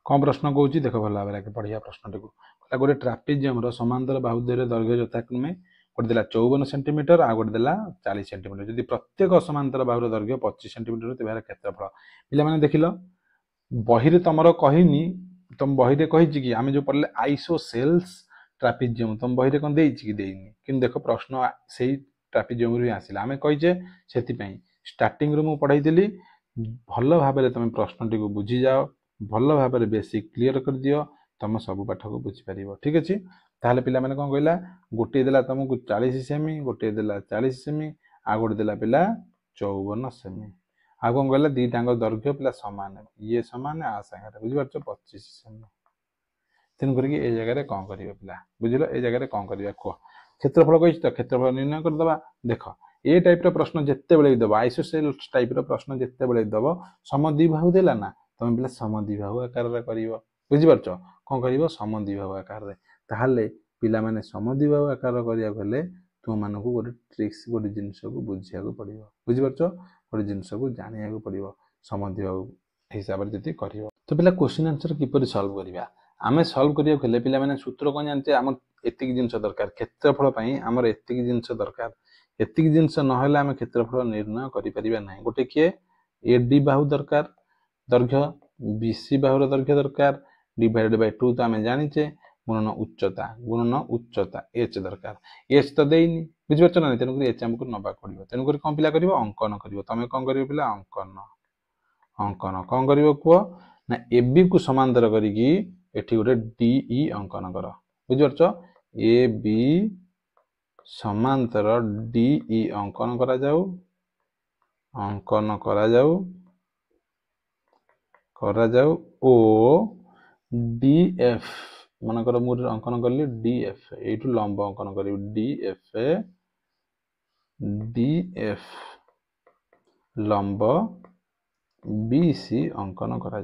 कौन प्रश्न कहूँ देख भल भाव पढ़िया प्रश्न टी गोटे ट्रापेजियम समांतर बाहु दैर्घ्य यथाक्रमे गोटे देला 54 सेंटीमीटर आ गोटे देला 40 सेंटीमीटर जदि प्रत्येक समांतर बाहुर दैर्घ्य 25 सेंटीमीटर तेबार क्षेत्रफल पिला माने देखिल बही रे तमरो कहिनी तुम बही रे कहिछि कि आमे जो पढ़ले आइसोसेल्स ट्रापेजियम तुम बही रे कोन देइछि कि देइनी किन देखो प्रश्न सेही ट्रापेजियम रे आसिला आमे कहिजे सेति पई स्टार्टिंग रे मु पढाई देली भल भाव तुम प्रश्न टी को बुझी जाओ भल भाव बेसिक क्लीयर कर दियो तुम सब पाठ को बुझी पारिबो ठीक अछि ताहले पिला माने कोन कहला गोटे देला तुमको 40 सेमी गोटे देला 40 सेमी आ गोटे देला पिला 54 सेमी आ कोन कहला दीटांग दैर्घ्य पिला समान ये समान आ संगे बुझी परछो 25 सेमी तेन करके ए जगह रे कोन करियो पिला बुझिलो ए जगह रे कोन करिया को क्षेत्रफल कहि तो क्षेत्रफल निर्णय कर दबा देखो ए टाइप रो प्रश्न जत्ते बेले दबो आइसोसेल्स टाइप रो प्रश्न जत्ते बेले दबो समद्विबाहु देला ना तुम पिला समद्विबाहु आकार रे करिवो बुझि परछो कोन करिवो समद्विबाहु आकार रे ताहले पिला माने समद्विबाहु आकार करिया गले तुम मानको गोटे ट्रिक्स गोटे जिंस को बुझिया को पड़िवो बुझि परछो गोटे जिंस को जानिया को पड़िवो समद्विबाहु हिसाब रे जति करिवो तो पिला क्वेश्चन आंसर किपरि सॉल्व करिवा आमे सॉल्व करिया गले पिला माने सूत्र कोन जानते हम एतिक जिंस दरकार क्षेत्रफल पई हमर एतिक जिंस दरकार एतिक जिंस न हले आमे क्षेत्रफल निर्णय करि परिबा नै गोटे के एडी बाहु दरकार दैर्घ्य बीसी बाहुर दैर्घ्य दरकार डिवाइडेड बाय 2 तो आमे जानिचे गुणन उच्चता एच दरकार एच तो देइनी बुझि परछ ना तेनु एच हमको नबा पड़िबो तेनु कर कोन पिला करिवो अंकन करिवो तमे कोन करिवो पिला अंकन अंकन कोन करिवो को ना एबी को समांतर करिकी एठी गोटे डीई अंकन कर बुझि परछ एबी समांतर डीई अंकन करा जाऊ ओ डीएफ मनकर मु अंकन करली डीएफ एठु लंब अंकन करी डीएफ लंब बीसी अंकन करा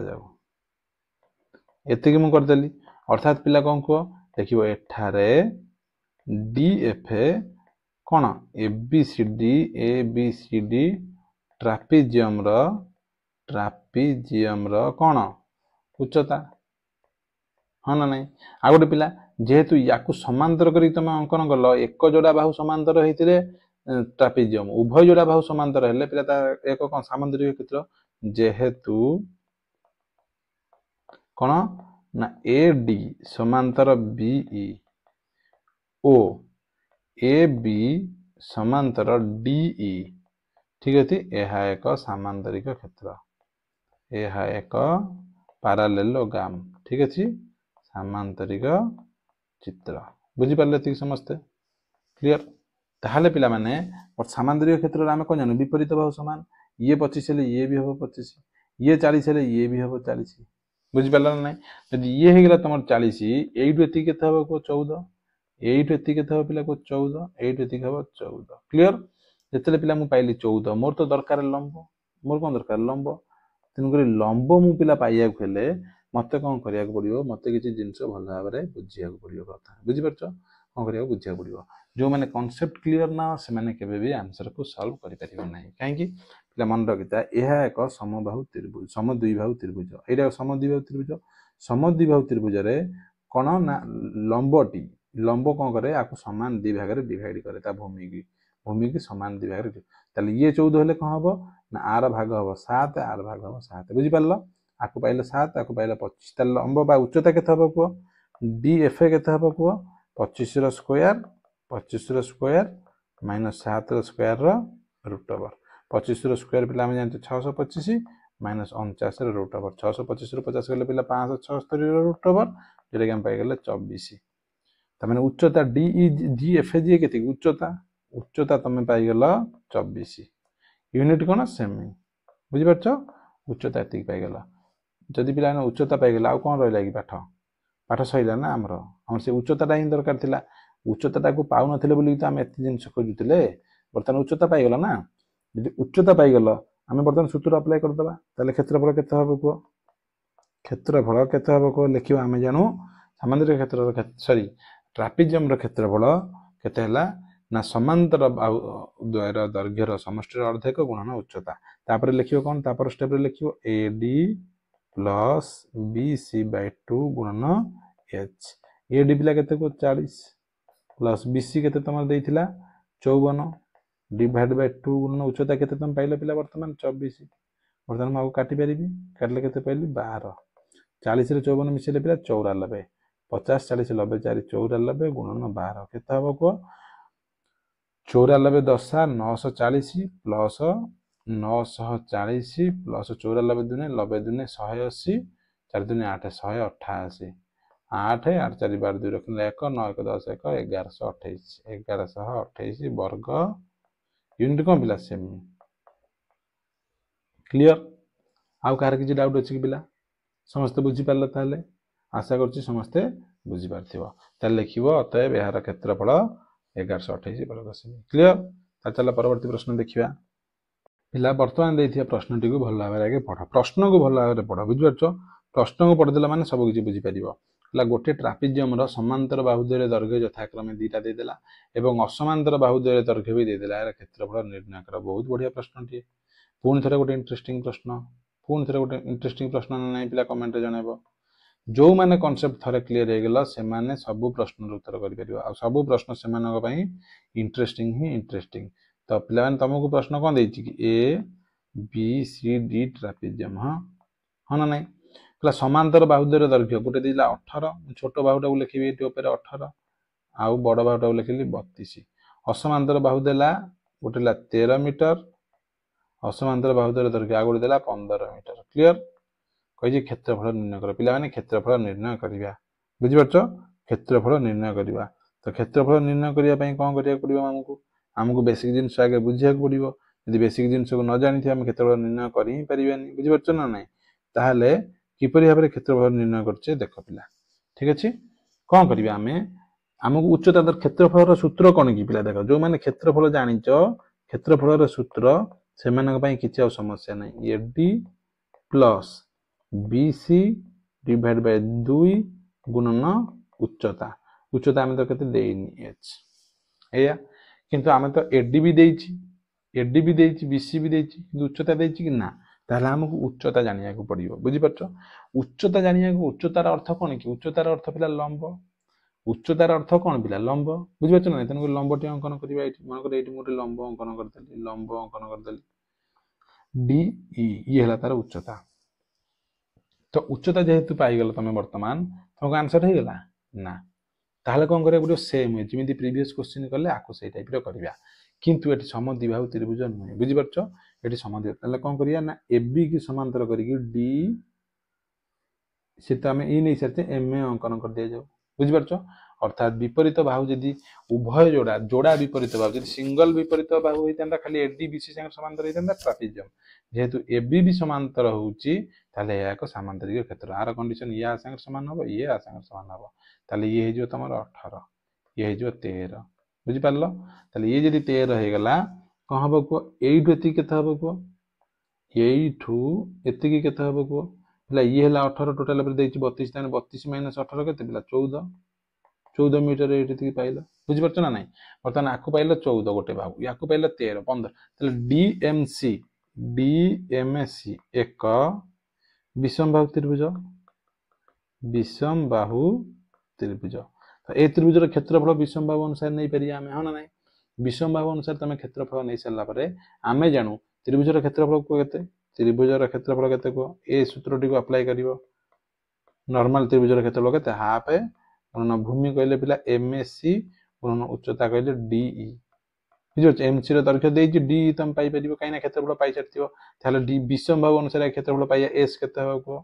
जाऊ एतिक मु कर देली अर्थात पिला कोन को देखिबो एठारे डीएफ कोन एबीसीडी ट्रापेजियम रो कोन उच्चता हाँ ना नहीं आ गोटे पिला जेहेतु याकु समांतर करी तुम अंकन कल एक जोड़ा बाहु समांतर होइतिले ट्रापेजियम उभय जोड़ा बाहु समांतर हेले पिला ता एक कोन सामंतरिक क्षेत्र जेहेतु कोन ना एडी समांतर बीई ओ एबी समांतर डीई ठीक अछि एहा एक सामांतरिक क्षेत्र एहा एक पैरेललोग्राम ठीक अछि सामांतरिक चित्र बुझी पारले ठीक समझते क्लियर ताहले पिला माने और सामांतरिक क्षेत्र रे कोन जानु विपरीत बाहु समान ये 25 हेले ये भी हबो 25 ये 40 हेले ये भी हबो 40 बुझी पारला नै यदि ये हे गेला तमर 40 एइटु एति केते हबो को 14 एइटु एति केते हबो पिला को 14 एइटु एति हबो 14 क्लियर जेतेले पिला मु पाइली 14 मोर तो दरकार लंब मोर कौन दरकार लंब तेणुक लंब मु पिला पाइया हेले मत कौन करिया पड़ो मत किसी जिनस भल भाव में बुझा पड़ो कथा बुझीपार कौन करिया बुझा पड़ो जो मैंने कॉन्सेप्ट क्लियर ना से मैंने केबे भी आंसर को सॉल्व करि परिबे नाही काहेकि पिला मन रखिता यह एक समबाहु त्रिभुज समद्विबाहु त्रिभुज एटा समद्विबाहु त्रिभुज समद्विबाहु त्रिभुज रे कौन ना लंबटी लंब कौन करे आपको समान दि भाग में डिवाइड करे ता भूमि की समान दि भाग में ये 14 हेले कौन हम ना आर भाग हम 7 आर भाग हम 7 बुझी पारल आपको पाइले 7 आपको पाइले 25 ताले लंब बा उच्चता केते हबो को डी एफ केते हबो को 25 रो स्क्वायर माइनस 7 रो स्क्वायर रो रूट ओवर 25 रो स्क्वायर पिला हम जानते 625 माइनस 49 रो रूट ओवर 625 रो 50 गले पिला 576 रो रूट ओवर जेटा कि हम पाई गले 24 तमें उच्चता डी एफ जी केते उच्चता तमें पाई गल 24 यूनिट कौन सेमी बुझी पारछ उच्चता एति पाई गल जदि पिला उच्चता पाई गला आ कौन रहला कि पाठ सैला ना हमर से उच्चता ही दरकार थिला उच्चता को पाउ नथिले बोली तो हम एति जिंस खोजुतिले बर्तमान उच्चता पाई गला ना यदि उच्चता पाई गल आम बर्तमान सूत्र अप्लाई कर दबा ताले क्षेत्रफल केते हबो को क्षेत्रफल केते हबो को लिखिबा हम जानू सामान्य क्षेत्र सॉरी ट्रापेजियम रो क्षेत्रफल केते हला ना समांतर द्वयर दैर्घ्यर समष्टि अर्धेक गुणन उच्चता तापर लिखियो कौन तापर स्टेप रे लिखियो एडी प्लस बीसी बाय 2 गुणन एच एडी पिला केते को 40 प्लस बीसी केते तमर देइथिला 54 डिवाइड बाय 2 गुणन उच्चता केते तम पाइले पिला वर्तमान 24 वर्तमान हम काटी परिबी काटले केते पाइली 12 40 रे 54 मिसेले पिला 94 50 40 90 4 94 गुणन 12 केते हबो को 94 दशा 940 प्लस 940 प्लस 94 दुने 90 दुने 180 4 दुने 8 188 8 8 4 12 2 रखले 1 9 1 10 1 1128 वर्ग यूनिट कौन पिला सेमी क्लियर आउ कार किसी डाउट अछि कि पिला समस्त बुझी पारल ताले आशा करछि समस्त बुझी पारथिबो ताले लिखिबो अतएव यार क्षेत्रफल 1128 वर्ग सेमी क्लियर ता चला परवर्ती प्रश्न देखिबा पिला वर्तमान देथिया प्रश्नटी को भल भाव आगे पढ़ प्रश्न को भल भाव पढ़ बुझी पारछ प्रश्न को पढ़देला माने सब किछि बुझी परिबो ला गोटे ट्रापेजियम रो समांतर बाहुद्वय दैर्घ्य यथाक्रमे दुईटा दे देला एवं असमांतर बाहुद्वय दैर्घ्य भी दे देला यार क्षेत्रफल निर्णय कर बहुत बढ़िया प्रश्नटी पुणी थरे गोटे इंटरेस्टिंग प्रश्न नै पिला कमेंट रे जणाइबो जो माने कांसेप्ट थरे क्लियर हे गेला से माने सब प्रश्न उत्तर करि परिबो आ सब प्रश्न से मानक पई इंटरेस्टिंग तो पिला माने तुमको प्रश्न कोन देछि कि A B C D trapezium हां ना नै पिला समांतर बाहुद्वय दैर्घ्य गोटे दिला 18 छोटो बाहुटा को लिखिबे एटी ऊपर 18 आउ बड़ बाहुटा को लिखिली 32 असमांतर बाहु देला गोटे ला 13 मीटर असमांतर बाहुद्वय दैर्घ्य आ गोटे देला 15 मीटर क्लियर कहि क्षेत्रफल निर्णय कर पिला माने क्षेत्रफल निर्णय करिया बुझि परछ क्षेत्रफल निर्णय करिया तो क्षेत्रफल निर्णय करिया पई कोन करिया पड़िबो हमकु बेसिक जिंस आगे बुझिया पड़िबो यदि बेसिक जिंस को न जानि हम क्षेत्रफल निर्णय करि ही परिबेनी बुझि परछ ना नै ताहाले किपरि भाबरे क्षेत्रफल निर्णय करछे देखो पिला ठीक अछि कोन करिबा हमकु उच्चता दर क्षेत्रफल रो सूत्र कोन कि पिला देखो जो माने क्षेत्रफल जानिच क्षेत्रफल रो सूत्र से मानक पई किछि समस्या नै AD plus BC divide by 2 गुणन उच्चता उच्चता आमे तो केते देइनी एच एया किंतु आमे तो एडी भी देइछि बीसी भी देइछि किंतु उच्चता देइछि कि ना ताहले हमकु उच्चता जानिया को पड़िबो बुझि परछ उच्चता जानिया को उच्चतार अर्थ कोन कि उच्चतार अर्थ पिला लंब उच्चतार अर्थ कोन पिला लंब बुझि परछ ना तनको लंबटी अंकन करिबा एठी मन करे एठी मोटे लंब अंकन करदेली डी ई ये हला तार उच्चता तो उच्चता जेहेतु पाई गल तमे वर्तमान तुमको आंसर हे गला ना ताहले कोन करे गुडो सेम है जेमिति प्रीवियस क्वेश्चन करले आको सेही टाइप रो करबा किंतु एठी समद्विबाहु त्रिभुज नै बुझि परछ एठी समद्विबाहु ताहले कोन करिया ना एबी की समांतर करिकि डी से तमे ई नै सरते एमए अंकन कर दिया जाऊ बुझि परछ अर्थात विपरीत बाहु यदि उभय जोड़ा विपरीत बाहु यदि सिंगल विपरीत बाहु होइतंदा खाली एडी बीसी संग समांतर होइतंदा ट्रापेजियम जेहेतु एबी भी समांतर होउची ताले या एक समांतरिक क्षेत्र आर कंडीशन या संग समान हबो ये आ संग समान हबो ताले ये हे जो तमर 18 ये हे जो 13 बुझि पारलो ताले ये यदि 13 हे गला क हबो को 8 एति केते हबो को एठू एतिकी केते हबो को पिला ये हला 18 टोटल पर देछि 32 ताने 32 माइनस 18 केते पिला 14 मीटर एठी पाइल बुझि परछ ना नाही बर्तमान आकु पाइल 14 गोटे बाहु याकु पाइल 13 15 तले डीएमसी एक विषम बाहु त्रिभुज तो ए त्रिभुजर क्षेत्रफल विषम बाहु अनुसार नहीं परिया हमें हां ना नाही विषम बाहु अनुसार तमे क्षेत्रफल नहीं सरला परे आमे जानू त्रिभुजर क्षेत्रफल को केते त्रिभुजर क्षेत्रफल केते को ए सूत्रटी को अप्लाई करिवो नॉर्मल त्रिभुजर क्षेत्रफल केते हाफ है गुणन भूमि कहले पिला एमएससी गुणन उच्चता कहले डीई बुझो एमसी रो दैर्घ्य देछि डी तम पाई परिबो काइना क्षेत्रफल पाई छथियो थाले डी विषम बाहु अनुसार क्षेत्रफल पाइया एस केते हबो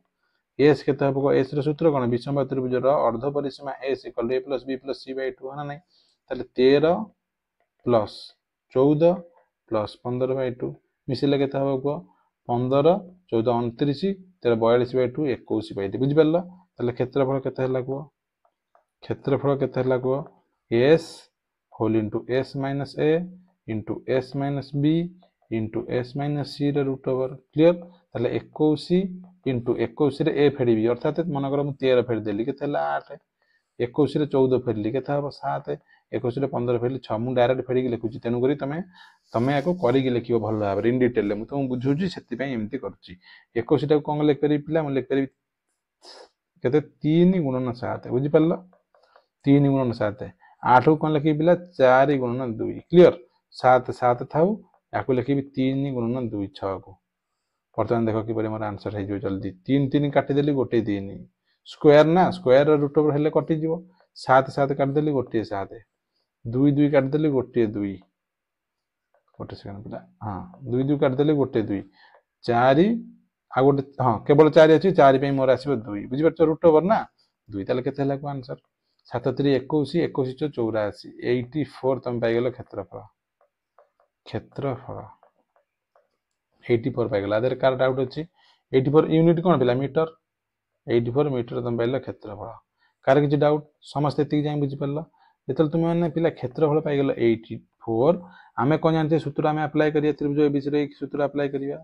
एस केते हबो एस रो सूत्र कोन विषम बाहु त्रिभुजर अर्ध परिसीमा S equal a + b + c / 2 हां नाही थाले 13 प्लस 14 प्लस 15/2 मिसिले केते हबो को 15 14 29 13 42/2 21/2 बुझि परला ताले क्षेत्रफल केते हला को क्षेत्रफल केते हला को s whole into s - a into s - b into s - c रे रूट ओवर क्लियर ताले 21 इनटू 21 रे a फेडीबी अर्थात मनकर मु 13 फेड देली केते हला 8 21 रे 14 फेडली केते हबो 7 21 रे 15 फेडली 6 मु डायरेक्ट फेडी के लिखुची तेनु करी तमे याको करी के लिखियो भल भाबरे इन डिटेल ले मु तुम बुझुची सेति पई एम्ति करची 21 टा कोन लिख करी पिला मु लिख करी केते 3 गुणन 7 बुझि परला 3 गुणन 7 8 को कोन लिखि पिला 4 गुणन 2 क्लियर 7 7 थाउ याको लिखिबी 3 गुणन 2 6 को वर्तमान देखो कि परे मोर आंसर हे जो जल्दी 3 3 काटि देली गोटे 3 स्क्वायर ना स्क्वायर रूट ओवर हेले कटि जीवो 7 7 काट देली गोटे 7 2 2 काट देली गोटे 2 गोटे सेकंड पिला हां 2 2 काट देली गोटे 2 4 आ गोटे हां केवल 4 अछि 4 पे मोर आसीबो 2 बुझि परछ रूट ओवर ना 2 ताले केते हला को आंसर 7 3 21 21 84 84 तम पाइ गेलो क्षेत्रफल 84 पाइ गेला अदर कार डाउट अछि 84 यूनिट कोन पिला मीटर 84 मीटर तम पाइलो क्षेत्रफल कार किछि डाउट समस्त एति जाय बुझि परला जेतल तुम माने पिला क्षेत्रफल पाइ गेलो 84 आमे कोन जानते सूत्र आमे अप्लाई करिया त्रिभुज एबीसी रे सूत्र अप्लाई करिया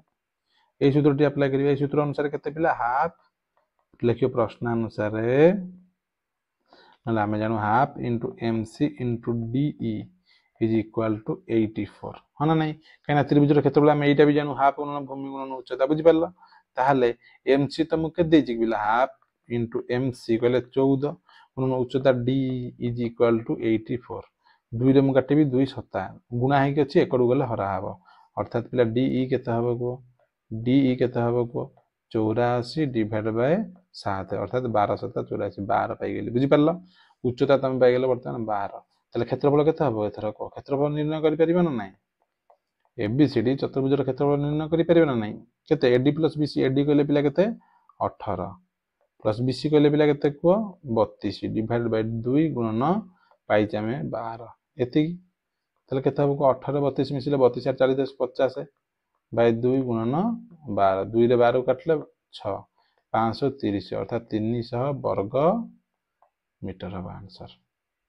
ए सूत्रटी अप्लाई करिया ए सूत्र अनुसार केते पिला हाफ लिखियो प्रश्न अनुसार नला आमे जानू half into MC into DE is equal to 84 हां ना नाही काइना त्रिभुजर क्षेत्रफल आमे एटा भी जानू हाफ गुणन भूमि गुणन उच्चता बुझि परला ताहले एमसी त मु के देछि बिला हाफ इनटू एमसी कहले 14 गुणन उच्चता डी इज इक्वल टू 84 2 रे मु काटिबी 2 7 गुणा हे के अछि एकडु गले हरा हबो अर्थात पिला डीई केते हबो को डीई केते हबो को 84 डिवाइड बाय 7 अर्थात 12 7 84 12 पाइ गेली बुझि परला उच्चता तमे पाइ गेले वर्तमान 12 तले क्षेत्रफल केते हबो एथरा को क्षेत्रफल निर्णय करि परिबो ना नाही एबीसीडी चतुर्भुजर क्षेत्रफल निर्णय करि परिबो ना नाही केते एडी प्लस बीसी एडी कहले पिला केते 18 प्लस बीसी कहले पिला केते को 32 डिवाइड बाय 2 गुणन पाइ जामे 12 एति तले केते हबो को 18 32 मिसिले 32 4 40 50 बाय 2 गुणन 12 2 रे 12 काटले 6 530 अर्थात 300 वर्ग मीटर हबो आंसर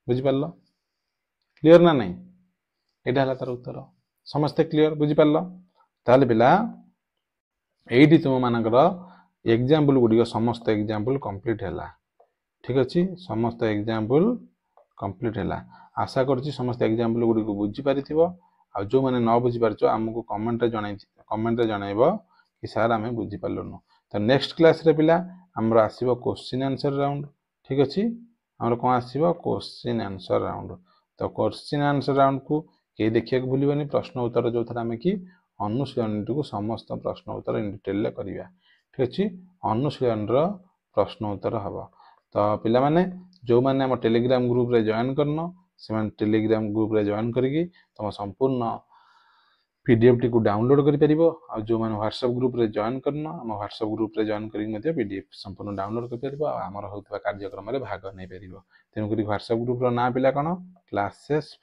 बुझि परलो क्लियर ना नहीं एटा हला तार उत्तर समस्त क्लियर बुझि परलो ताले बिला एडी तुम मानकर एग्जांपल गुडी समस्त एग्जांपल कंप्लीट हैला ठीक अछि समस्त एग्जांपल कंप्लीट हैला आशा करछि समस्त एग्जांपल गुडी को बुझि पारिथिबो आ जो माने न बुझि पारछो हमको कमेंट रे जणाइबो कि सर हमें बुझि पारलनु तो नेक्स्ट क्लास रे पिला हमरा आसीबो क्वेश्चन आंसर राउंड ठीक अछि हमरा कोन आसीबो क्वेश्चन आंसर राउंड तो क्वेश्चन आंसर राउंड को के देखिया के भूलिबनी प्रश्न उत्तर जो थरा में कि अनुशीलन को समस्त प्रश्न उत्तर इन डिटेल ले करिया ठीक अछि अनुशीलन रो प्रश्न उत्तर हबो तो पिला माने जो माने हम टेलीग्राम ग्रुप रे जॉइन करनो से माने टेलीग्राम ग्रुप रे जॉइन करके तम संपूर्ण पीडीएफ टी को डाउनलोड करि परिबो आ जो माने व्हाट्सएप ग्रुप रे जॉइन करनो हम व्हाट्सएप ग्रुप रे जॉइन करी मध्ये पीडीएफ संपूर्ण डाउनलोड करि परिबो आ हमर होतबा कार्यक्रम रे भाग नै परिबो तेनु करी व्हाट्सएप ग्रुप रो नाम पिला कोन classes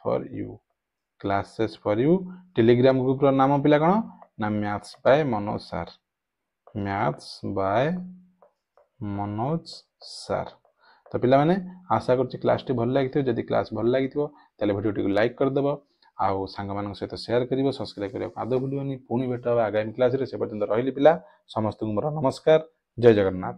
for you Telegram group रो नाम पिला कोन ना मैथ्स बाय मनोज सर तो पिला माने आशा करछि क्लास टी भल लागिथो जदि क्लास भल लागिथो ताले वीडियो टी को लाइक कर देबो ଆଉ ସାଙ୍ଗମାନଙ୍କ ସହିତ ସେୟାର କରିବ, ସବସ୍କ୍ରାଇବ୍ କରିବାକୁ ଆଦৌ ଭୁଲିବନି। ପୁଣି ଭେଟ ହେବା ଆଗାମୀ କ୍ଲାସରେ। ସେ ପର୍ଯ୍ୟନ୍ତ ରହିଲି ପିଲା, ସମସ୍ତଙ୍କୁ ମୋର ନମସ୍କାର। ଜୟ ଜଗନ୍ନାଥ।